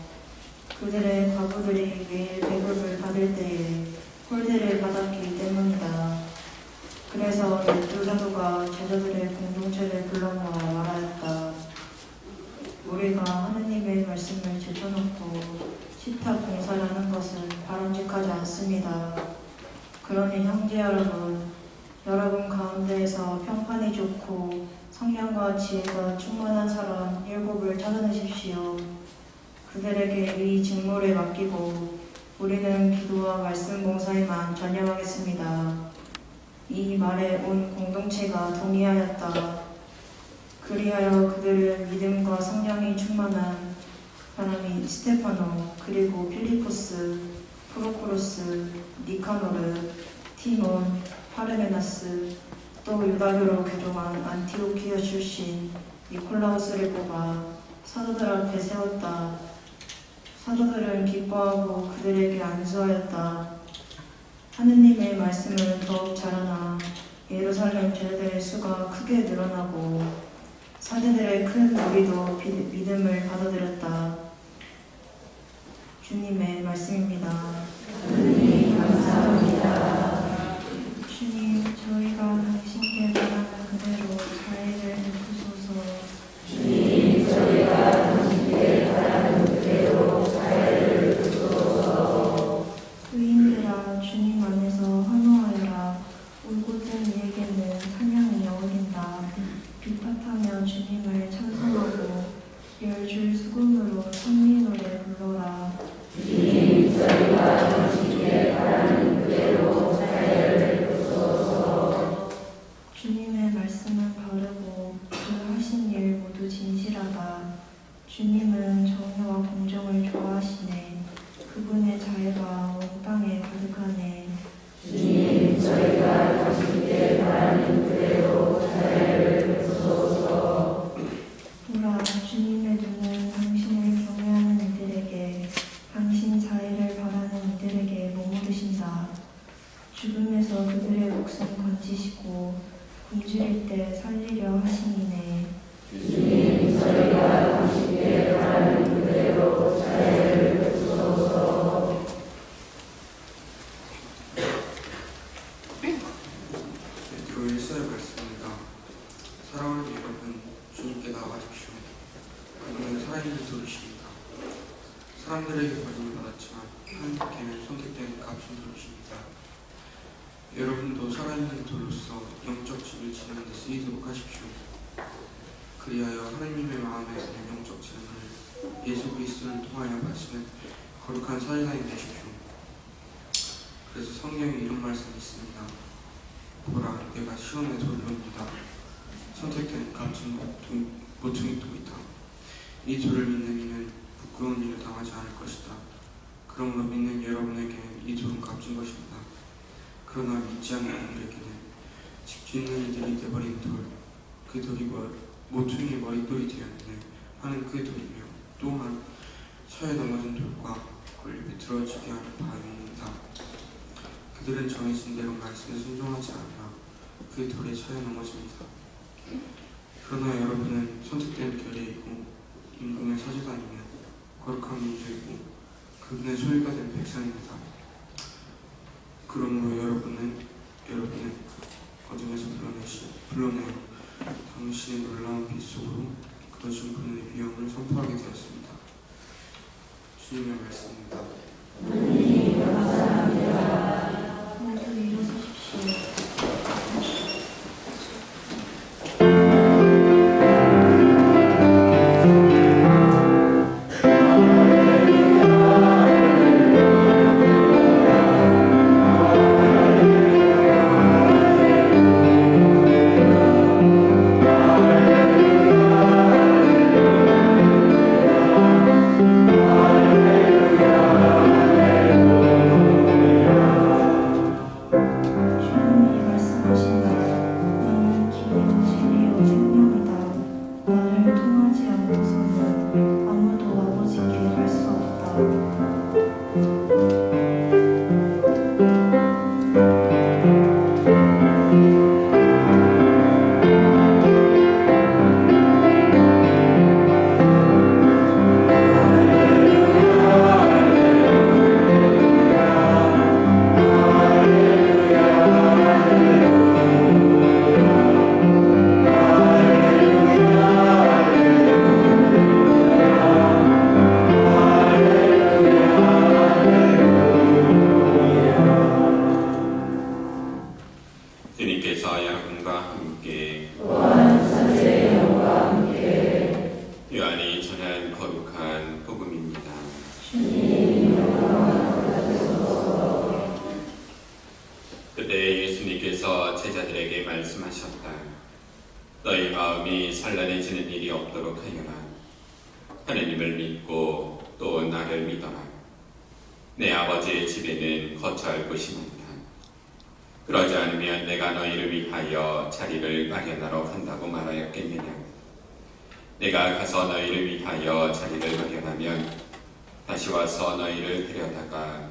S7: 그들의 과부들이 매일 배급을 받을 때에 홀대를 받았기 때문이다. 그래서 넷두 사도가 제자들의 공동체를 불러 모아 말하였다. 우리가 하느님의 말씀을 제쳐놓고 식탁 봉사를 하는 것은 바람직하지 않습니다. 그러니 형제 여러분 가운데에서 평판이 좋고 성령과 지혜가 충만한 사람 7을 찾아내십시오. 그들에게 이 직무를 맡기고 우리는 기도와 말씀 봉사에만 전념하겠습니다. 이 말에 온 공동체가 동의하였다. 그리하여 그들은 믿음과 성령이 충만한 사람이 스테파노, 그리고 필리포스, 프로코루스, 니카노르, 티몬, 파르메나스, 또 유다교로 개종한 안티오키아 출신 니콜라우스를 뽑아 사도들 앞에 세웠다. 사도들은 기뻐하고 그들에게 안수하였다. 하느님의 말씀은 더욱 자라나 예루살렘 제자들의 수가 크게 늘어나고 사제들의 큰 무리도 믿음을 받아들였다. 주님의 말씀입니다.
S5: 하느님 감사합니다.
S2: 주님, 저희가 당신께 바라는 그대로 자애를 베푸소서.
S5: 주님, 저희가 당신께 바라는 그대로 자애를 베푸소서.
S2: 의인들아, 주님 안에서 환호하여라. 울고든 이에게는 찬양이 어울린다. 비탄하며 주님을 찬송하고 열줄 수금으로 찬미 노래 불러라.
S5: 주님, 저희가 당신께 바라는 그대로 자애를 베푸소서.
S2: 주님의 말씀은 바르고 그 하신 일 모두 진실하다. 주님은 정의와 공정을 좋아하시네. 그분의 자애가 온 땅에 가득하네.
S5: 주님, 저희가 당신께 바라는 그대로 자애를 베푸소서.
S2: 보라, 주님의 눈은 당신을 경외하는 이들에게, 당신 자애를 바라는 이들에게 머무르신다. 죽음에서 그들의 목숨 건지시고 굶주릴 때 살리려 하시니네.
S5: 주님, 저희가 당신께 바라는 그대로 자애를 베푸소서.
S4: 교회 1절 말씀입니다. 사랑하는 여러분, 주님께 나아가십시오. 그분은 살아있는 돌이십니다. 사람들에게 버림을 받았지만 하나님께는 선택된 값진 돌이십니다. 여러분도 살아있는 돌로서 영적 짐을 지는 데 쓰이도록 하십시오. 그리하여 하나님의 마음에서 영적 재능을 예수 그리스도를 통하여 바치는 거룩한 사제단이 되십시오. 그래서 성경에 이런 말씀이 있습니다. 보라, 내가 시온의 돌을 옵니다. 선택된 값진 모퉁이 돌이다. 이 돌을 믿는 이는 부끄러운 일을 당하지 않을 것이다. 그러므로 믿는 여러분에게는 이 돌은 값진 것입니다. 그러나 믿지 않는 분들에게는 집 짓는 이들이 되버린 돌, 그 돌이 모퉁이 머릿돌이 되었네 하는 그 돌이며, 또한 서에 넘어진 돌과 권리 비틀어지게 하는 바위입니다. 그들은 정해진 대로 말씀에 순종하지 않아 그 돌에 처해 넘어집니다. 그러나 여러분은 선택된 결의이고 임금의 사제단이며 거룩한 민족이고 그분의 소유가 된 백성입니다. 그러므로 여러분은 어둠에서 불러내어 당신의 놀라운 빛 속으로 거두신 분의 위엄을 선포하게 되었습니다. 주님의 말씀입니다.
S7: 모두 일어서십시오. 주님이 말씀하신다. 나는 길이요 진리요 생명이다. 나를 통하지 않고서는 아무도 아버지께 갈 수 없다.
S1: 주님께서 여러분과 함께 요한이 전한 거룩한 복음입니다. 그때 예수님께서 제자들에게 말씀하셨다. 너희 마음이 산란해지는 일이 없도록 하여라. 하느님을 믿고 또 나를 믿어라. 내 아버지의 집에는 거처할 곳이 많다. 그러지 않으면 내가 너희를 위하여 자리를 마련하러 간다고 말하였겠느냐. 내가 가서 너희를 위하여 자리를 마련하면 다시 와서 너희를 데려다가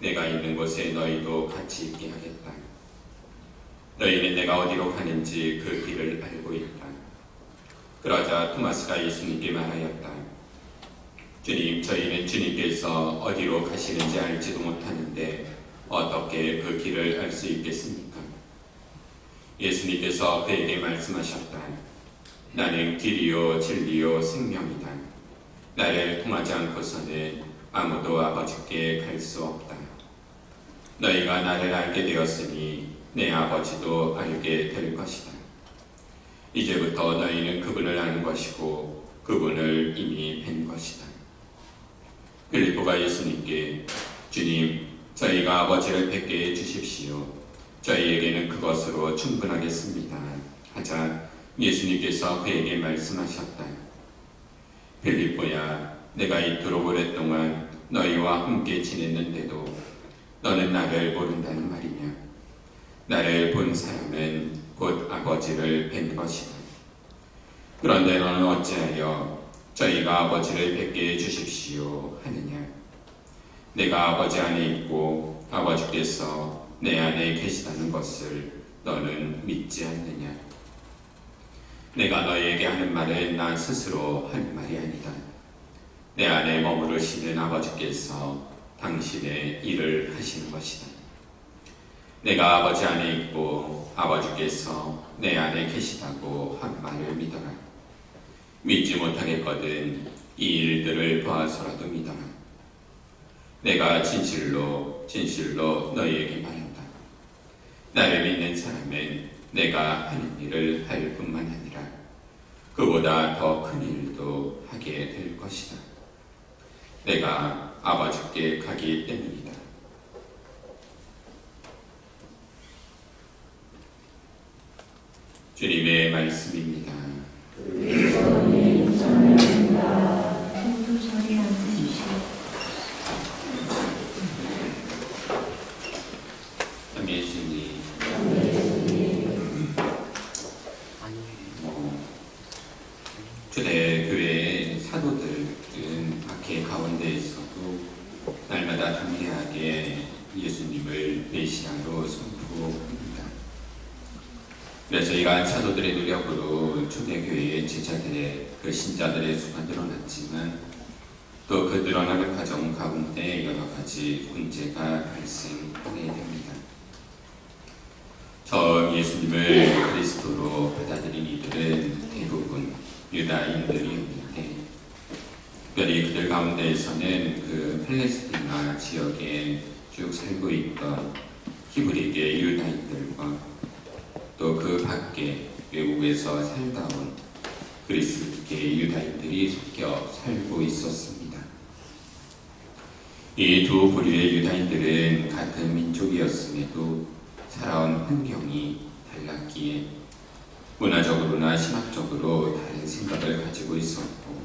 S1: 내가 있는 곳에 너희도 같이 있게 하겠다. 너희는 내가 어디로 가는지 그 길을 알고 있다. 그러자 토마스가 예수님께 말하였다. 주님, 저희는 주님께서 어디로 가시는지 알지도 못하는데 어떻게 그 길을 알 수 있겠습니까? 예수님께서 그에게 말씀하셨다. 나는 길이요 진리요 생명이다. 나를 통하지 않고서는 아무도 아버지께 갈 수 없다. 너희가 나를 알게 되었으니 내 아버지도 알게 될 것이다. 이제부터 너희는 그분을 아는 것이고 그분을 이미 뵌 것이다. 빌립보가 예수님께 주님, 저희가 아버지를 뵙게 해주십시오. 저희에게는 그것으로 충분하겠습니다. 하자 예수님께서 그에게 말씀하셨다. 빌립보야, 내가 이토록 오랫동안 너희와 함께 지냈는데도 너는 나를 모른다는 말이냐? 나를 본 사람은 곧 아버지를 뵌 것이다. 그런데 너는 어찌하여 저희가 아버지를 뵙게 해주십시오 하느냐? 내가 아버지 안에 있고 아버지께서 내 안에 계시다는 것을 너는 믿지 않느냐? 내가 너희에게 하는 말은 나 스스로 하는 말이 아니다. 내 안에 머무르시는 아버지께서 당신의 일을 하시는 것이다. 내가 아버지 안에 있고 아버지께서 내 안에 계시다고 한 말을 믿어라. 믿지 못하겠거든 이 일들을 봐서라도 믿어라. 내가 진실로 너희에게 말한다. 나를 믿는 사람은 내가 하는 일을 할 뿐만 아니라 그보다 더 큰 일도 하게 될 것이다. 내가 아버지께 가기 때문이다. 주님의 말씀입니다.
S7: 모두 자리에 앉으십시오.
S1: 예수님, 초대교회 사도들은 박해 가운데에서도 날마다 담대하게 예수님을 메시아로 선포합니다. 그래서 이러한 사도들의 노력으로 초대교회의 제자들의 그 신자들의 수가 늘어났지만 또 그 늘어나는 과정 가운데 여러 가지 문제가 발생하게 됩니다. 처음 예수님을 그리스도로 받아들인 이들은 대부분 유다인들이었는데 특별히 그들 가운데에서는 그 팔레스티나 지역에 쭉 살고 있던 히브리계 유다인들과 또 그 밖에 외국에서 살다 온 그리스계 유다인들이 섞여 살고 있었습니다. 이 두 부류의 유다인들은 같은 민족이었음에도 살아온 환경이 달랐기에 문화적으로나 신학적으로 다른 생각을 가지고 있었고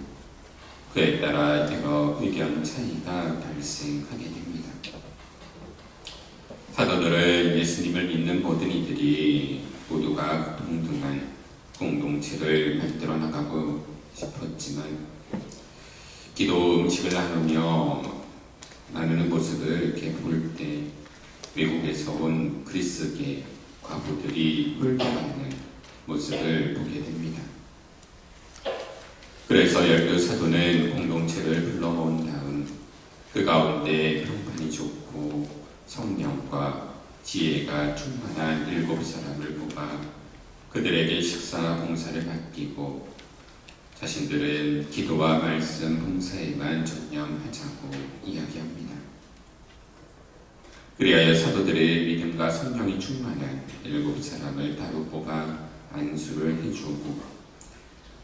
S1: 그에 따라 여러 의견 차이가 발생하게 됩니다. 사도들은 예수님을 믿는 모든 이들이 모두가 동등한 공동체를 만들어 나가고 싶었지만 기도 음식을 나누는 모습을 이렇게 볼 때 외국에서 온 그리스계 과부들이 홀가분한 모습을 보게 됩니다. 그래서 12사도는 공동체를 불러모은 다음 그 가운데 평판이 좋고 성령과 지혜가 충만한 7사람을 뽑아 그들에게 식사 봉사를 맡기고 자신들은 기도와 말씀 봉사에만 전념하자고 이야기합니다. 그리하여 사도들의 믿음과 성령이 충만한 7사람을 따로 뽑아 안수를 해주고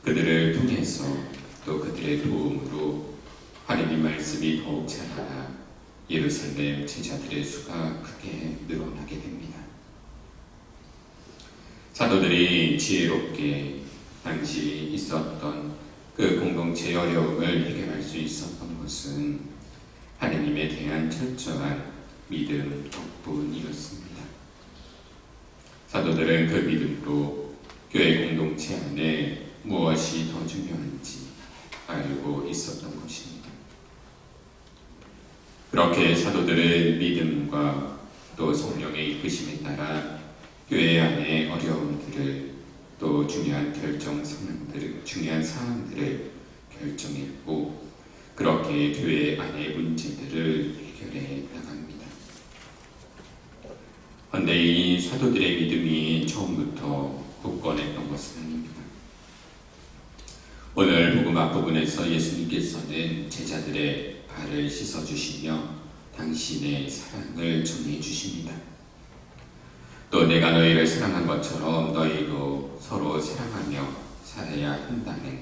S1: 그들을 통해서 또 그들의 도움으로 하나님 말씀이 더욱 자라나 예루살렘 제자들의 수가 크게 늘어나게 됩니다. 사도들이 지혜롭게 당시 있었던 그 공동체의 어려움을 해결할 수 있었던 것은 하나님에 대한 철저한 믿음 덕분이었습니다. 사도들은 그 믿음으로 교회 공동체 안에 무엇이 더 중요한지 알고 있었던 것입니다. 그렇게 사도들은 믿음과 또 성령의 이끄심에 따라 교회 안의 어려움들을 또 중요한 사항들을 결정했고 그렇게 교회 안의 문제들을 해결해 나갑니다. 그런데 이 사도들의 믿음이 처음부터 굳건했던 것은 아닙니다. 오늘 복음 앞부분에서 예수님께서는 제자들의 발을 씻어주시며 당신의 사랑을 전해주십니다. 또 내가 너희를 사랑한 것처럼 너희도 서로 사랑하며 살아야 한다는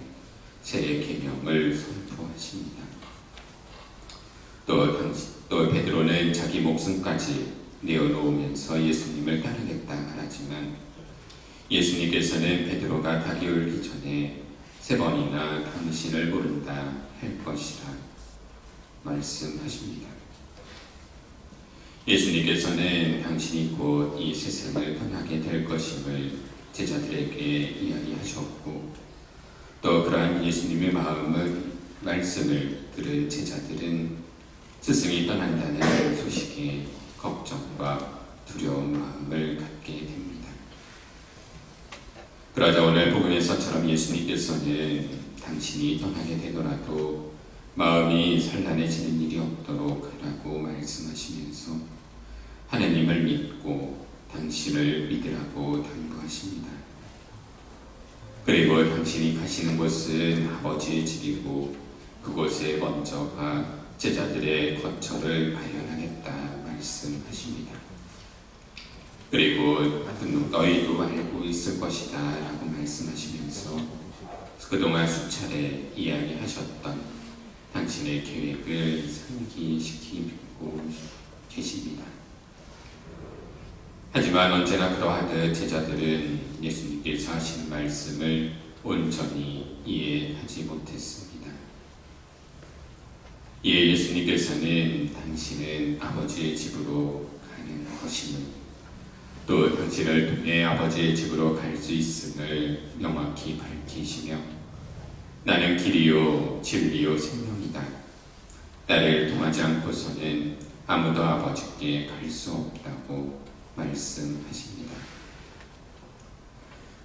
S1: 새 계명을 선포하십니다. 또 베드로는 자기 목숨까지 내어놓으면서 예수님을 따르겠다 말하지만 예수님께서는 베드로가 닭이 울기 전에 3번이나 당신을 모른다 할 것이라 말씀하십니다. 예수님께서는 당신이 곧 이 세상을 떠나게 될 것임을 제자들에게 이야기하셨고 또 그러한 예수님의 말씀을 들은 제자들은 스승이 떠난다는 소식에 걱정과 두려운 마음을 갖게 됩니다. 그러자 오늘 복음에서처럼 예수님께서는 당신이 떠나게 되더라도 마음이 산란해지는 일이 없도록 하라고 말씀하시면서 하나님을 믿고 당신을 믿으라고 당부하십니다. 그리고 당신이 가시는 곳은 아버지의 집이고 그곳에 먼저 가 제자들의 거처를 마련하겠다 말씀하십니다. 그리고 너희도 알고 있을 것이다 라고 말씀하시면서 그동안 수차례 이야기하셨던 당신의 계획을 상기시키고 계십니다. 하지만 언제나 그러하듯 제자들은 예수님께서 하신 말씀을 온전히 이해하지 못했습니다. 이에 예수님께서는 당신은 아버지의 집으로 가는 것임을 또 당신을 통해 아버지의 집으로 갈 수 있음을 명확히 밝히시며 나는 길이요 진리요 생명이다. 나를 통하지 않고서는 아무도 아버지께 갈 수 없다고 말씀하십니다.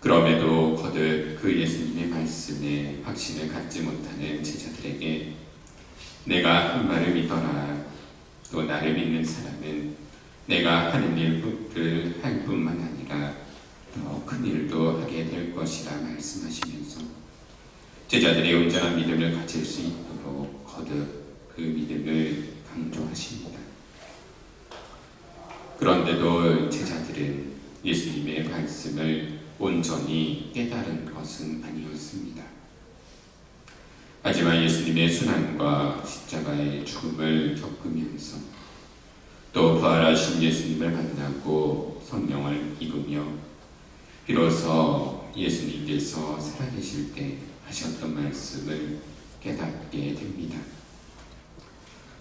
S1: 그럼에도 거듭 그 예수님의 말씀에 확신을 갖지 못하는 제자들에게 내가 한 말을 믿어라. 또 나를 믿는 사람은 내가 하는 일을 할 뿐만 아니라 더 큰 일도 하게 될 것이라 말씀하시면서 제자들이 온전한 믿음을 가질 수 있도록 말씀으로 거듭 그 믿음을 강조하십니다. 그런데도 제자들은 예수님의 말씀을 온전히 깨달은 것은 아니었습니다. 하지만 예수님의 순환과 십자가의 죽음을 겪으면서 또 부활하신 예수님을 만나고 성령을 입으며 비로소 예수님께서 살아계실 때 하셨던 말씀을 깨닫게 됩니다.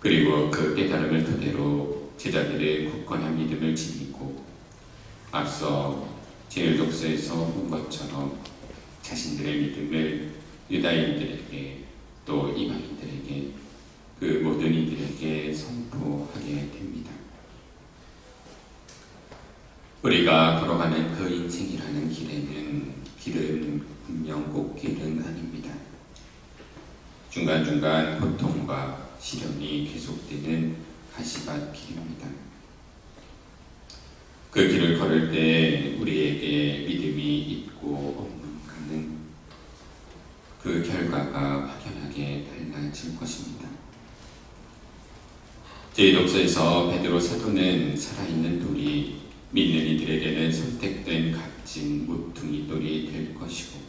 S1: 그리고 그 깨달음을 토대로 제자들의 굳건한 믿음을 지니고 앞서 제1독서에서 본 것처럼 자신들의 믿음을 유다인들에게 또 이방인들에게 그 모든 이들에게 선포하게 됩니다. 우리가 걸어가는 그 인생이라는 길은 분명 꽃길은 아닙니다. 중간중간 고통과 시련이 계속되는 가시밭길입니다. 그 길을 걸을 때 우리에게 믿음이 있고 없는가는 그 결과가 확연하게 달라질 것입니다. 제1독서에서 베드로 사도는 살아있는 돌이 믿는 이들에게는 선택된 값진 모퉁이 돌이 될 것이고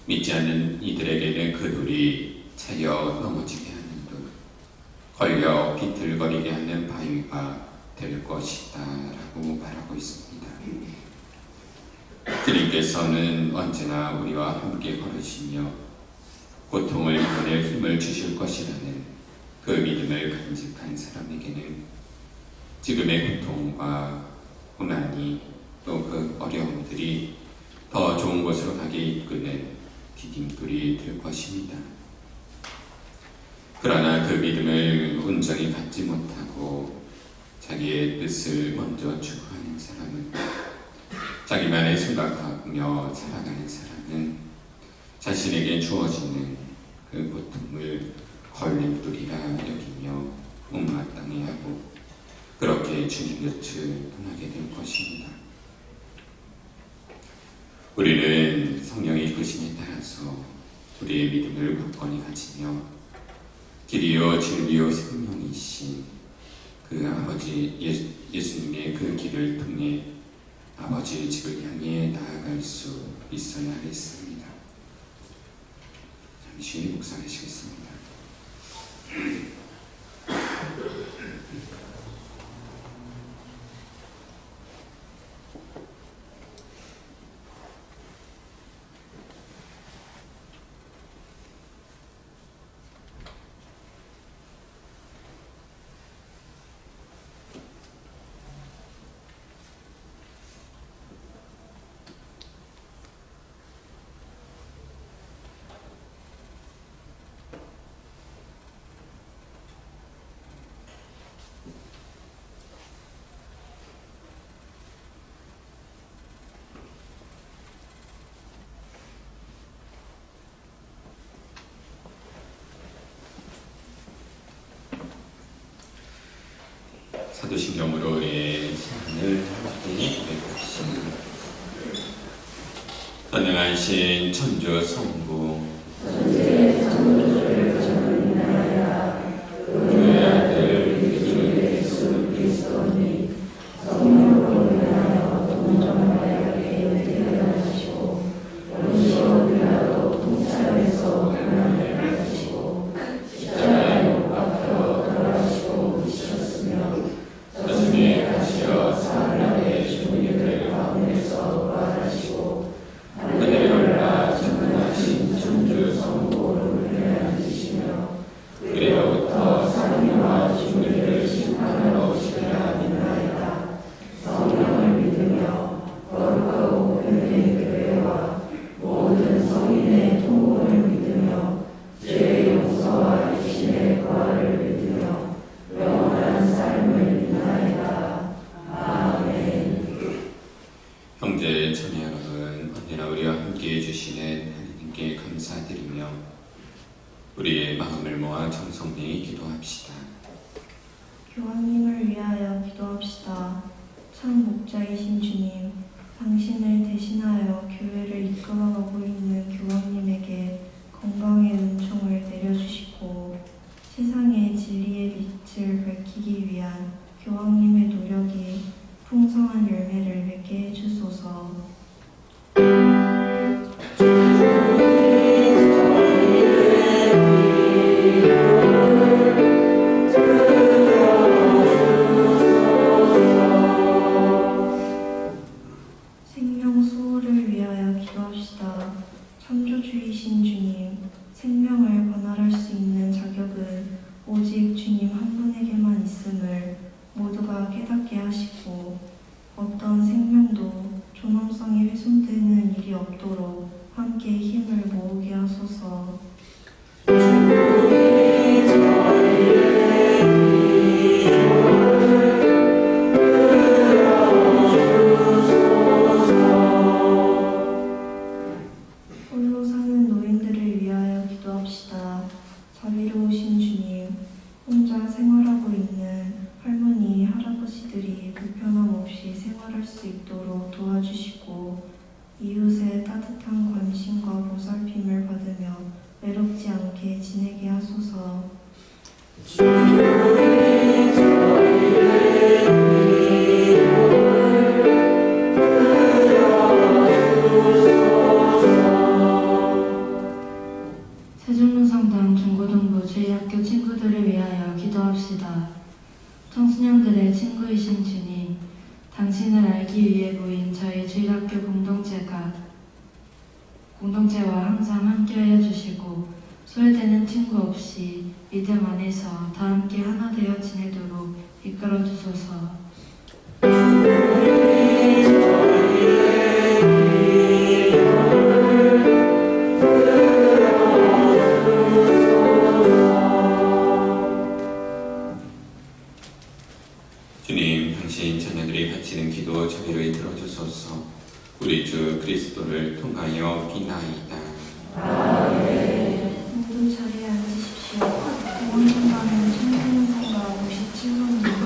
S1: 믿지 않는 이들에게는 그 돌이 차여 넘어지게 하는 돌, 걸려 비틀거리게 하는 바위가 될 것이다 라고 말하고 있습니다. 주님께서는 언제나 우리와 함께 걸으시며 고통을 이겨낼 힘을 주실 것이라는 그 믿음을 간직한 사람에게는 지금의 고통과 고난이 또 그 어려움들이 더 좋은 곳으로 가게 이끄는 디딤돌이 될 것입니다. 그러나 그 믿음을 온전히 갖지 못하고 자기의 뜻을 먼저 추구하는 사람은, 자기만의 생각하며 살아가는 사람은 자신에게 주어지는 그 고통을 걸림돌이라 여기며 못마땅해 하고 그렇게 주님 곁을 떠나게 될 것입니다. 우리는 성령의 이끄심에 따라서 우리의 믿음을 굳건히 가지며 길이요 진리요 생명이신 그 아버지 예수님의 그 길을 통해 아버지의 집을 향해 나아갈 수 있어야 하겠습니다. 잠시 묵상하시겠습니다. 사도신경으로 우리의 신앙을 함께 고백합시다. 선능하신 천주 성부 그의 아들 예수 그리스도니 성령으로 인하여 동정마야에게 태어나시고 본시오 빌라도 통찰에서 고난을 받으시고 십자가에 못 박혀 돌아가시고 오셨으며 저승에 가시어 사흘날에 죽은 이들 가운데서 부활하시고 하늘에 올라 전능하신 천주 성부로 앉으시며 그리로부터 사람과 죽은 이를 심판하러 오시리라 믿나이다. 성령을 믿으며 거룩하고 변된 교회와 모든 성인의 통곡을 믿으며 죄의 용서와 육신의 부활을 믿으며 영원한 삶을 믿나이다. 아멘. 형제 자매 여러분, 언제나 우리와 함께 해주시는 하나님께 감사드리며 우리의 마음을 모아 정성내에 기도합시다.
S7: 교황님을 위하여 기도합시다. 참 목자이신 주님, 당신을 대신하여 교회를 이끌어가고 있는 교황님에게 건강의 은총을 내려주시고 세상의 진리의 빛을 밝히기 위한 교황님의 노력이 풍성한 열매를 맺게 해주소서. 생명 수호를 위하여 기도합시다. 창조주이신 주님, 생명을 관할할 수 있는 자격은 오직 주님 한 분에게만 있음을 모두가 깨닫게 하시고 어떤 생명도 존엄성이 훼손되는 일이 없도록 함께 힘을 모으게 하소서. 홀로 사는 노인들을 위하여 기도합시다. 자비로우신 주님, 혼자 생활하고 있는 할머니, 할아버지들이 불편함 없이 생활할 수 있도록 도와주시고 이웃의 따뜻한 관심과 보살핌을 받으며 외롭지 않게 지내게 하소서.
S2: 세종문성당 중고등부 주일학교 친구들을 위하여 기도합시다. 청소년들의 친구이신 주님, 당신을 알기 위해 모인 저희 주일학교 공동체와 항상 함께하여 주시고 소외되는 친구 없이 믿음 안에서 다 함께 하나 되어 지내도록 이끌어 주소서.
S1: 주님, 당신 자녀들이 바치는 기도 자비로이 들어주소서. 우리 주 그리스도를 통하여 비나이다.
S7: 모두 자리에 앉으십시오. 공원공간은 청소년상가 57번입니다.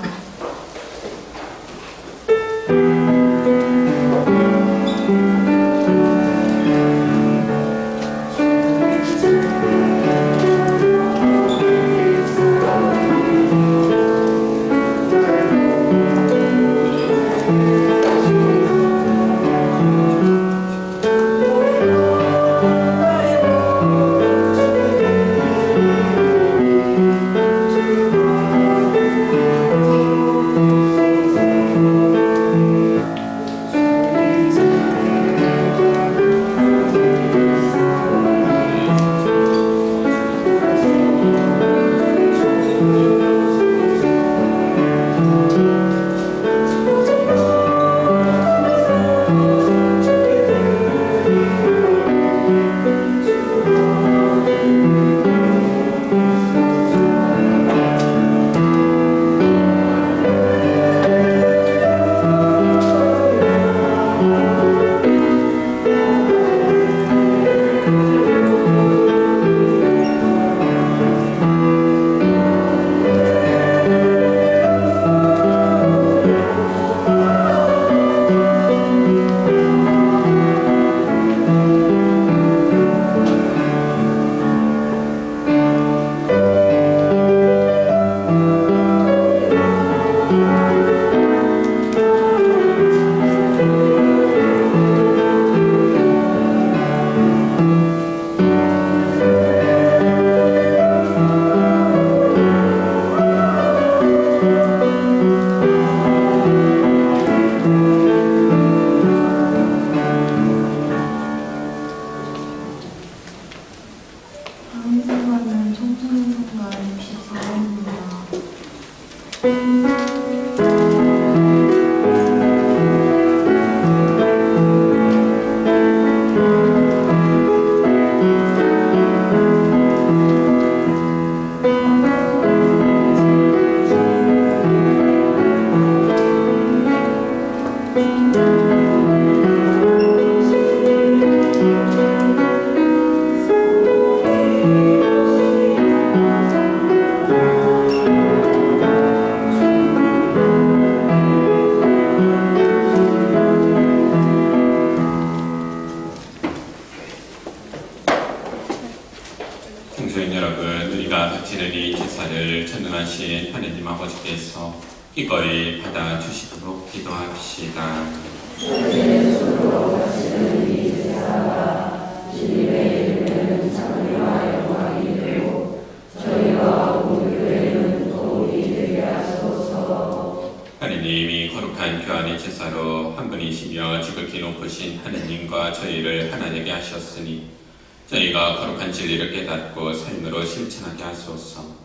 S7: 다음 상가는 청소년상가 64번입니다.
S1: 이 제사를 전능하신 하느님 아버지께서 기꺼이 받아주시도록 기도합시다. 하느님이 거룩한 교환의 제사로 한 분이시며 지극히 높으신 하느님과 저희를 하나 되게 하셨으니 저희가 거룩한 진리를 깨닫고 삶으로 실천하게 하소서.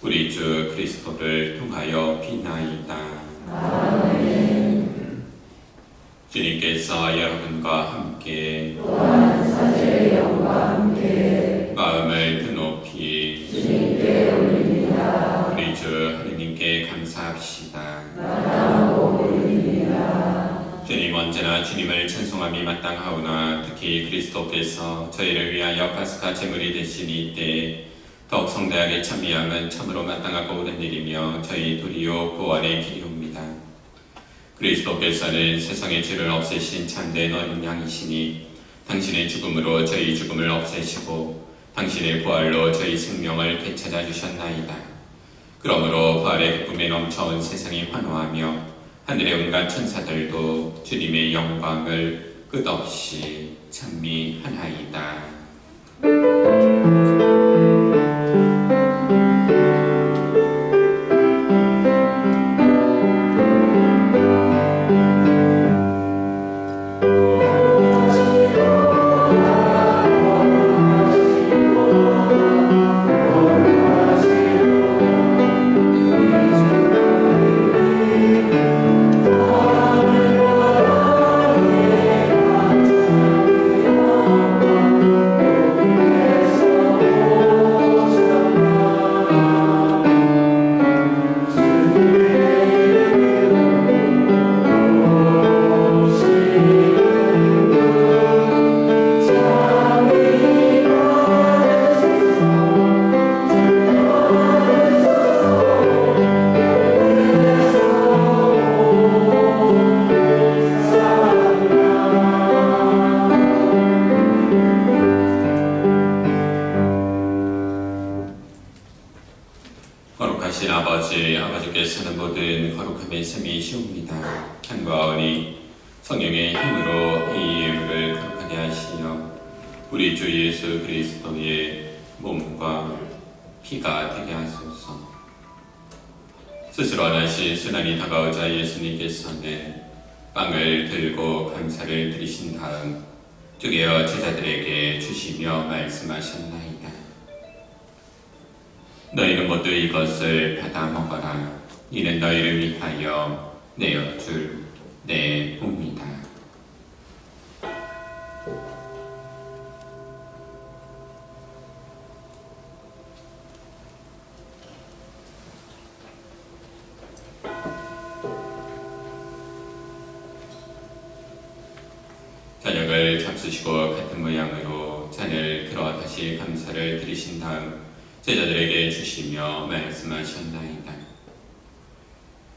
S1: 우리 주 그리스도를 통하여 비나이다. 아멘. 주님께서 여러분과 함께 또한 사제의 영과 함께 마음을 드높이 주님께 올립니다. 우리 주 하느님께 감사합시다. 나라고 올립니다. 주님 언제나 주님을 찬송함이 마땅하오나 특히 그리스도께서 저희를 위하여 파스카 제물이 되신 이때 더욱 성대하게 참여함은 참으로 마땅하고 옳은 일이며 저희 도리요 구원의 길이옵니다. 그리스도께서는 세상의 죄를 없애신 참된 어린 양이시니 당신의 죽음으로 저희 죽음을 없애시고 당신의 부활로 저희 생명을 되찾아 주셨나이다. 그러므로 부활의 기쁨에 넘쳐온 세상이 환호하며 하늘의 온갖 천사들도 주님의 영광을 끝없이 찬미하나이다. 거룩하신 아버지, 아버지께서는 모든 거룩함의 셈이시옵니다. 간과하오니 성령의 힘으로 이 예물을 거룩하게 하시어 우리 주 예수 그리스도의 몸과 피가 되게 하소서. 스스로 원하신 순환이 다가오자 예수님께서는 빵을 들고 감사를 드리신 다음 쪼개어 제자들에게 주시며 말씀하셨나이다. 너희는 모두 이것을 받아 먹어라. 이는 너희를 위하여 내어줄 내 몸이다. 저녁을 잡수시고 같은 모양으로 잔을 들어 다시 감사를 드리신 다음 제자들에게 주시며 말씀하셨나이다.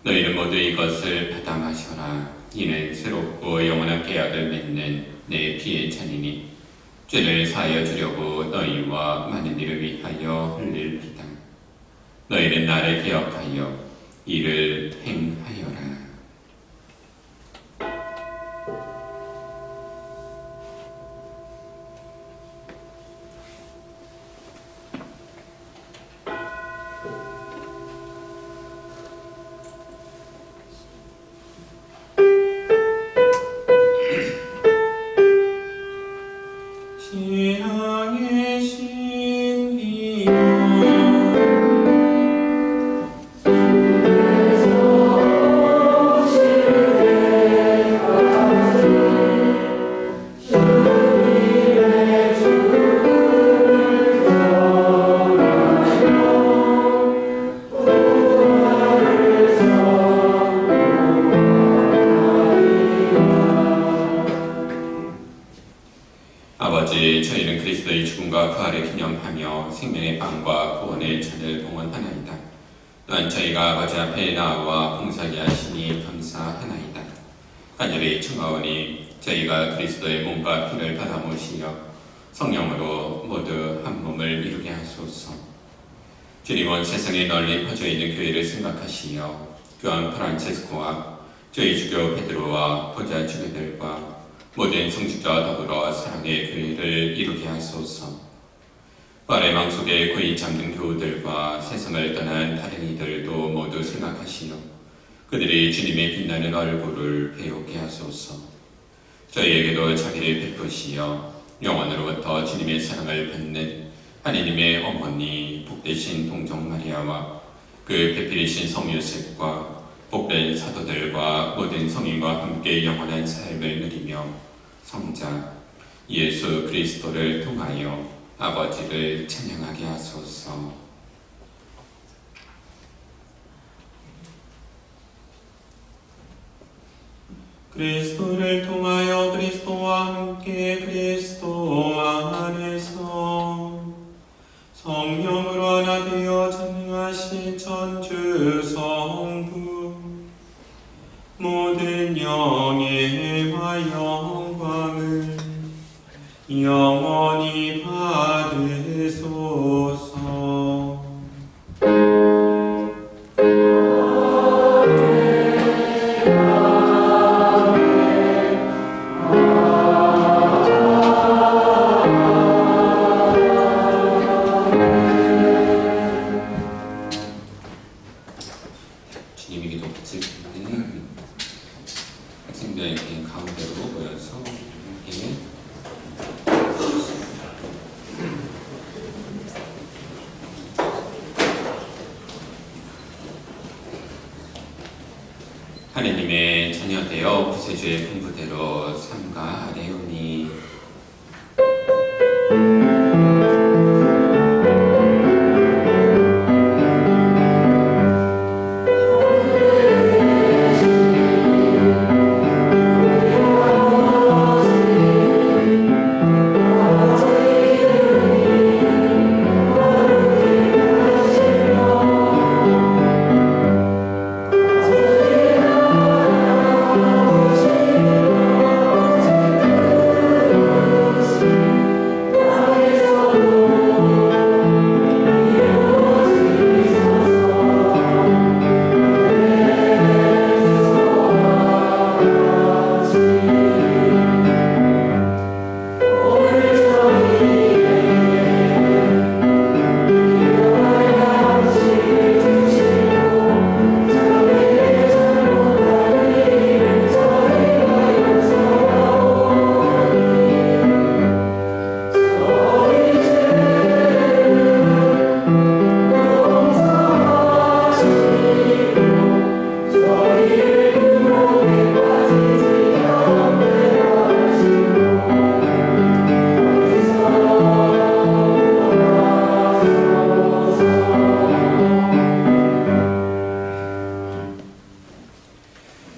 S1: 너희는 모두 이것을 받아 마셔라. 이는 새롭고 영원한 계약을 맺는 내 피의 잔이니 죄를 사하여 주려고 너희와 많은 이를 위하여 흘릴 피다. 너희는 나를 기억하여 이를 행하여라. 아버지, 저희는 그리스도의 죽음과 부활을 기념하며 생명의 빵과 구원의 잔을 봉헌하나이다. 또한 저희가 아버지 앞에 나와 봉사하게 하시니 감사하나이다. 간절히 청하오니 저희가 그리스도의 몸과 피를 받아 모시려 성령으로 모두 한 몸을 이루게 하소서. 주님은 세상에 널리 퍼져 있는 교회를 생각하시며 교황 프란체스코와 저희 주교 베드로와 보좌 주교들과 모든 성직자와 더불어 사랑의 교회를 이루게 하소서. 바레망 속에 고이 잠든 교우들과 세상을 떠난 다른 이들도 모두 생각하시며 그들이 주님의 빛나는 얼굴을 배우게 하소서. 저희에게도 자비를 베푸시어 영원으로부터 주님의 사랑을 받는 하느님의 어머니 복되신 동정 마리아와 그 배필이신 성 요셉과 복된 사도들과 모든 성인과 함께 영원한 삶을 누리며 성자 예수 그리스도를 통하여 아버지를 찬양하게 하소서. 그리스도를 통하여 그리스도와 함께 그리스도 안에서 성령으로 하나 되어 전능하신 천주 성부 모든 영예와 영광을 영원히 받으소서. 주님이 기도받을 텐데 학생들에게 가운데로 모여서 함께 하느님의 자녀되어 구세주의 분부대로 삼가하래오니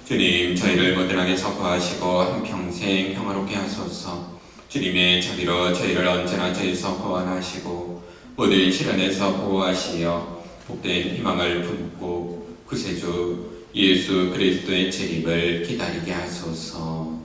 S1: 주님, 저희를 모든 악에서 구하시고 한평생 평화롭게 하소서. 주님의 자비로 저희를 언제나 저희에서 보완하시고 모든 시련에서 보호하시어 복된 희망을 품고 구세주 예수 그리스도의 재림을 기다리게 하소서.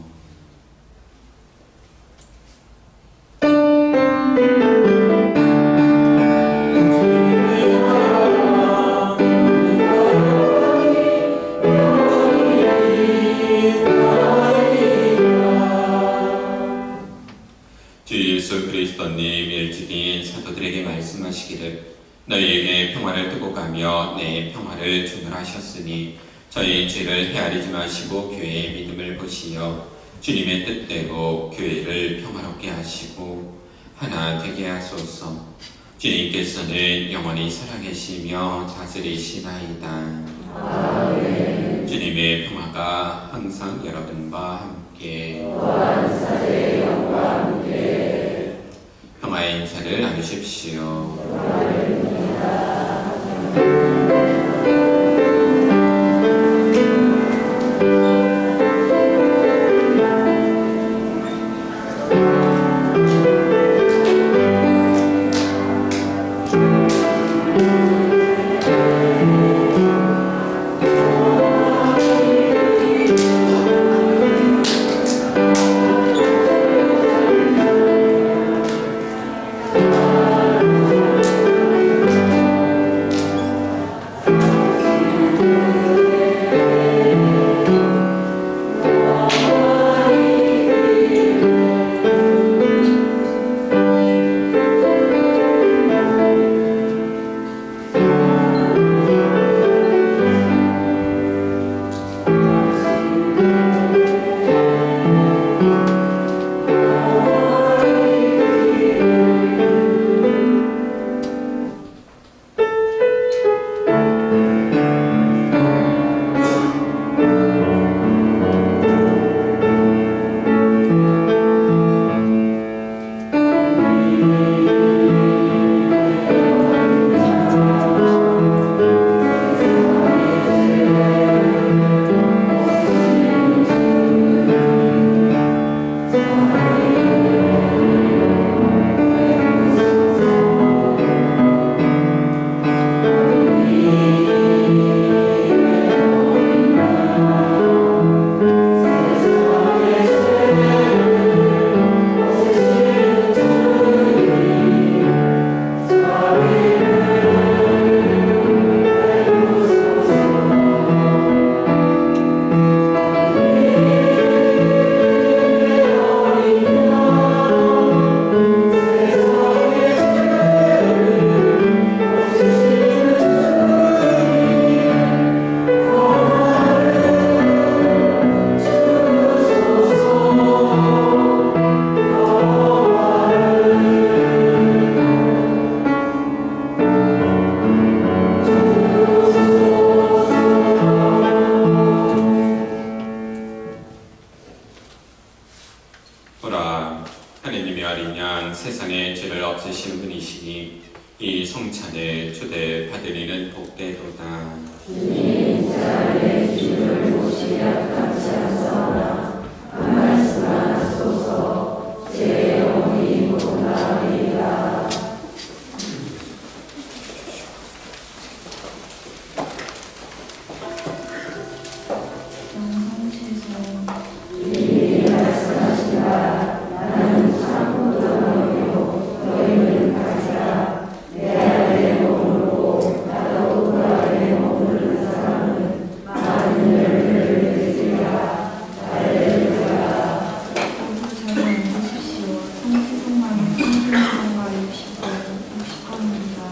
S1: 주 예수 그리스도님 일찍이 사도들에게 말씀하시기를 너희에게 평화를 두고 가며 내 평화를 주문하셨으니 저희 죄를 헤아리지 마시고 교회의 믿음을 보시어 주님의 뜻대로 교회를 평화롭게 하시고 하나 되게 하소서. 주님께서는 영원히 살아계시며 다스리시나이다. 아멘. 주님의 평화가 항상 여러분과 함께 평화의 인사를 나누십시오. 받으시기를 복되도다.
S5: 주님 자의 주를 보시야 감사하사오나 한 말씀 하소서. 제 영혼이 못나리라.
S7: 영성채소
S5: 주님이 말씀하시라. 나는 참고 너희요 너희는 가지라. 내 아래 머물고 나도 그 아래 머무르는 사람은 많은 열매를 맺으리라. 할렐루야.
S7: 모두 자리 앉으십시오. 성시성만의 성신성가 60건입니다.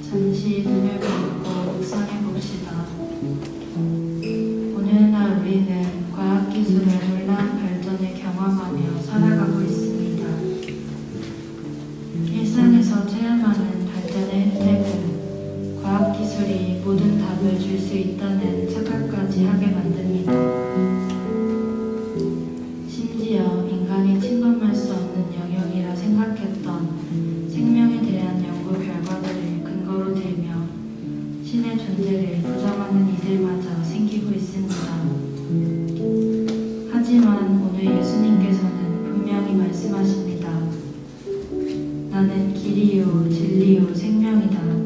S2: 잠시 눈을 감고 묵상해 봅시다. 오늘날 우리는 과학기술의 놀라운 발전을 경험하며 살아가고 있습니다. 일상의 모든 답을 줄 수 있다는 착각까지 하게 만듭니다. 심지어 인간이 침범할 수 없는 영역이라 생각했던 생명에 대한 연구 결과들을 근거로 들며 신의 존재를 부정하는 이들마저 생기고 있습니다. 하지만 오늘 예수님께서는 분명히 말씀하십니다. 나는 길이요 진리요 생명이다.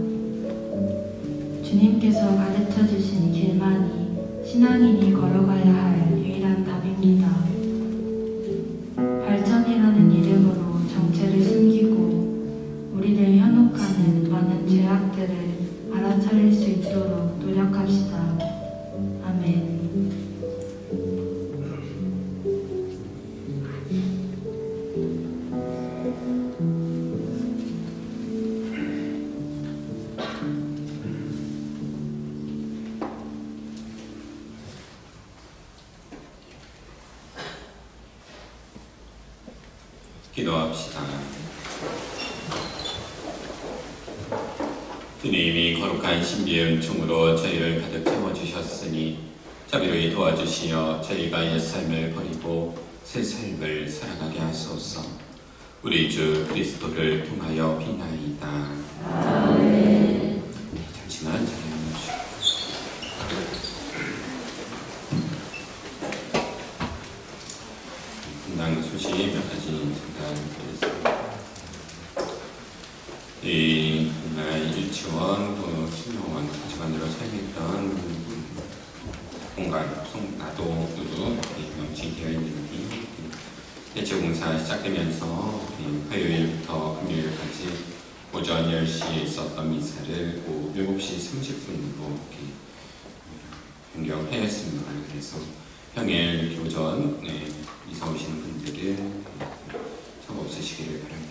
S2: 주님께서 가르쳐 주신 길만이 신앙인이 걸어가야 할 유일한 답입니다. 발전이라는 이름으로 정체를 숨기고 우리를 현혹하는 많은 죄악들을 알아차릴 수 있도록 노력합시다. 아멘.
S1: 기도합시다. 주님이 거룩한 신비의 은총으로 저희를 가득 채워주셨으니 자비로이 도와주시어 저희가 옛 삶을 버리고 새 삶을 살아가게 하소서. 우리 주 그리스도를 통하여 비나이다. 아멘. 잠시만 기다려주시고. 분당 소식 몇 가지 전달드리겠습니다. 이 유치원, 신용원 사직원으로 사용했던 공간, 나도도 명시되어 있는데 대체공사 시작되면서 화요일부터 금요일까지 오전 10시에 있었던 미사를 오후 7시 30분으로 변경하였습니다. 그래서 평일 교전 이사 오시는 분들은 사고 없으시기를 바랍니다.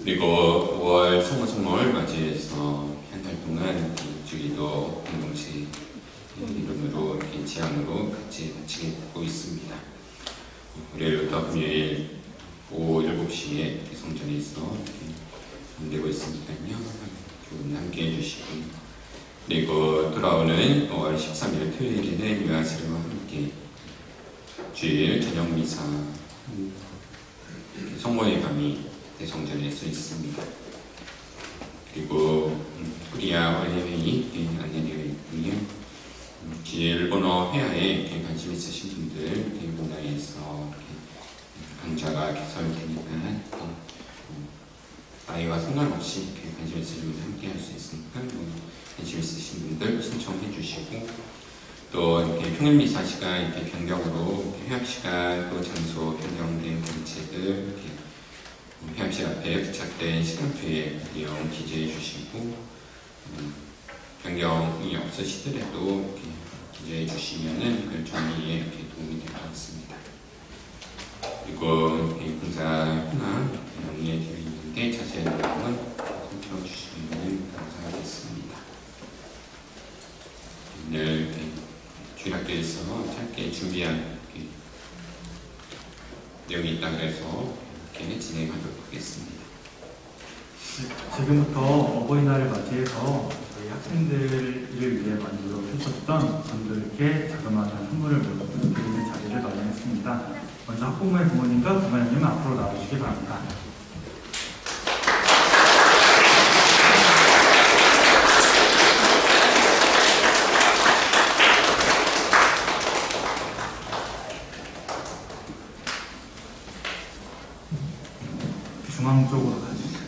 S1: 그리고 5월 성모성모를 맞이해서 한 달 동안 주기도 공동체 이름으로 지향으로 같이 마치게 되고 있습니다. 월요일부터 금요일 오후 7시에 성전에서 되고 있으니까요. 좀 함께 해주시고, 그리고 돌아오는 5월 13일 토요일에는 유아스리와 함께 주일 저녁 미사 성모의 밤이 대성전에서 있습니다. 그리고 코리아 원래회의 안내되어 있고요. 일본어 회화에 관심 있으신 분들 문화에서 강좌가 개설되니까 나이와 상관없이 관심 있으신 분들 함께 할 수 있으니까 관심 있으신 분들 신청해 주시고, 또 이렇게 평일 미사 시간 이렇게 변경으로 회합 시간 또 장소 변경된 단체들 이렇게 회합실 앞에 부착된 시간표에 내용 기재해 주시고, 변경이 없으시더라도 이렇게 기재해 주시면은 그 정리에 이렇게 도움이 될 것 같습니다. 그리고 공사 현황 정리해 되어 있는데 자세한 내용은 살펴주시면 감사하겠습니다. 오늘 주일학교에서 짧게 준비한 내용이 있다 그래서 이렇게 진행하도록 하겠습니다.
S3: 지금부터 어버이날을 맞이해서 저희 학생들을 위해 많이 노력하셨던 분들께 자그마한 선물을 드리는 자리를 마련했습니다. 먼저 학부모의 부모님과 부모님 앞으로 나와주시기 바랍니다. 중앙 쪽으로 가주세요.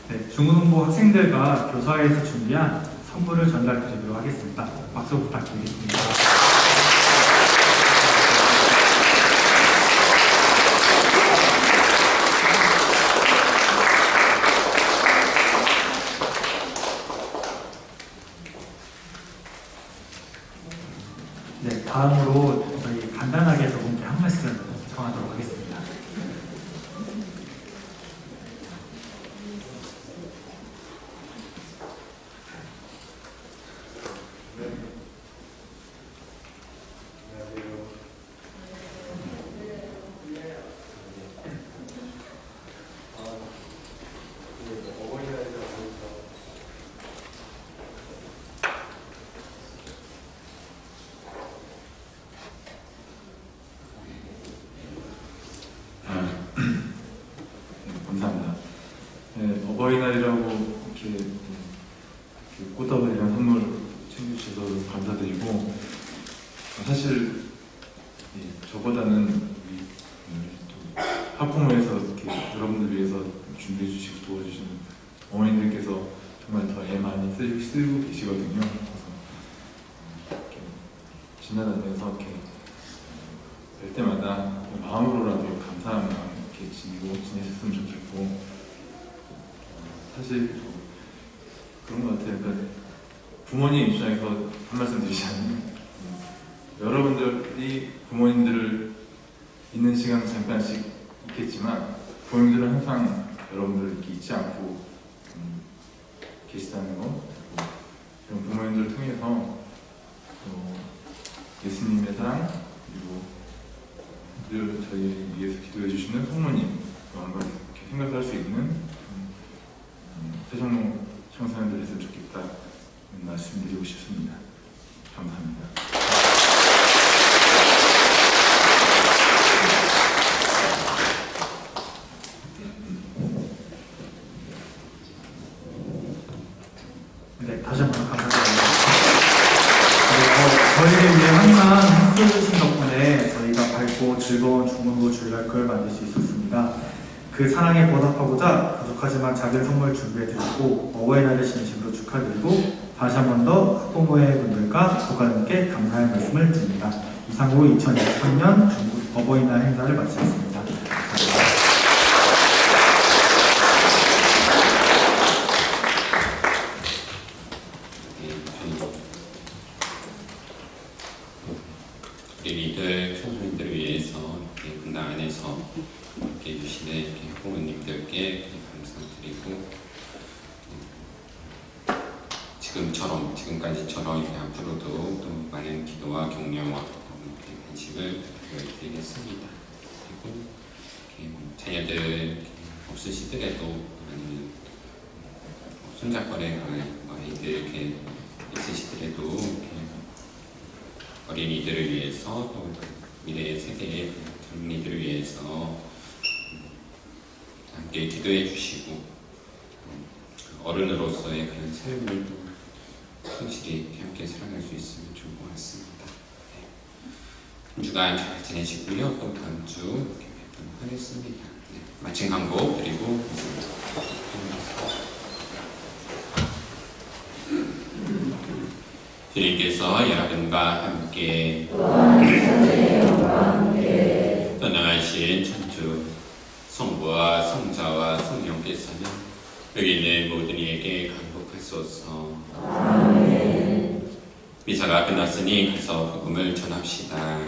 S3: 네, 중흥부 학생들과 교사회에서 준비한 선물을 전달드리도록 하겠습니다. 박수 부탁드리겠습니다. 네, 다음으로 저희 간단하게 저분께 한 말씀 청하도록 하겠습니다.
S6: 감사합니다. 네, 어버이날이라고 이렇게 꽃다발이랑 선물 챙겨주셔서 감사드리고, 사실 저보다는 또 학부모에서 이렇게 여러분들 위해서 준비해 주시고 도와주시는 어머니들께서 정말 더 애 많이 쓰고 계시거든요. 그래서 이렇게 지나다니면서 이렇게 뵐 때마다 마음으로라도 감사한 마음 이렇게 지니고 지내셨으면 좋겠고, 사실 그런 것 같아요. 그러니까 부모님 입장에서 한 말씀 드리자면, 여러분들이 부모님들을 있는 시간 잠깐씩 있겠지만 부모님들은 항상 여러분들을 이렇게 잊지 않고 계시다는 거, 그리고 부모님들을 통해서 예수님의 사랑, 그리고 늘 저희 위해서 기도해 주시는 성모님, 한번 이렇게 생각할 수 있는 세종로 청소년들 했으면 좋겠다 말씀드리고 싶습니다. 감사합니다.
S3: 네, 다시 한번 감사드립니다. 저희를 위해 항상 힘써주신 덕분에 저희가 밝고 즐거운 중문고 주일학교를 만들 수 있었습니다. 그 사랑에 보답하고자 부족하지만 작은 선물 준비해드리고 어버이날을 진심으로 축하드리고 다시 한 번 더 학부모의 분들과 고관님께 감사의 말씀을 드립니다. 이상으로 2023년 중국 어버이날 행사를 마치겠습니다. 감사합니다.
S1: 어린이들, 청소년들을 위해서 이렇게 분당 안에서 이렇게 해주시는 이렇게 부모님들께 감사드리고, 지금까지처럼 이렇게 앞으로도 또 많은 기도와 격려와 관심을 부탁드리겠습니다. 그리고 이렇게 자녀들 이렇게 없으시더라도 많은 손잡거래 아이들 이렇게 있으시더라도 이렇게 어린이들을 위해서 또 미래의 세대의 젊은이들을 위해서 함께 기도해 주시고, 어른으로서의 그런 삶을 또 성실히 함께 살아갈 수 있으면 좋을 것 같습니다. 한 주간 잘 지내시고요. 또 다음 주 이렇게 뵙도록 하겠습니다. 네, 마침 광고 드리고 주님께서 여러분과 함께 떠나가신 천주 성부와 성자와 성령께서는 여기 있는 모든 이에게 강복하소서. 미사가 끝났으니 가서 복음을 전합시다.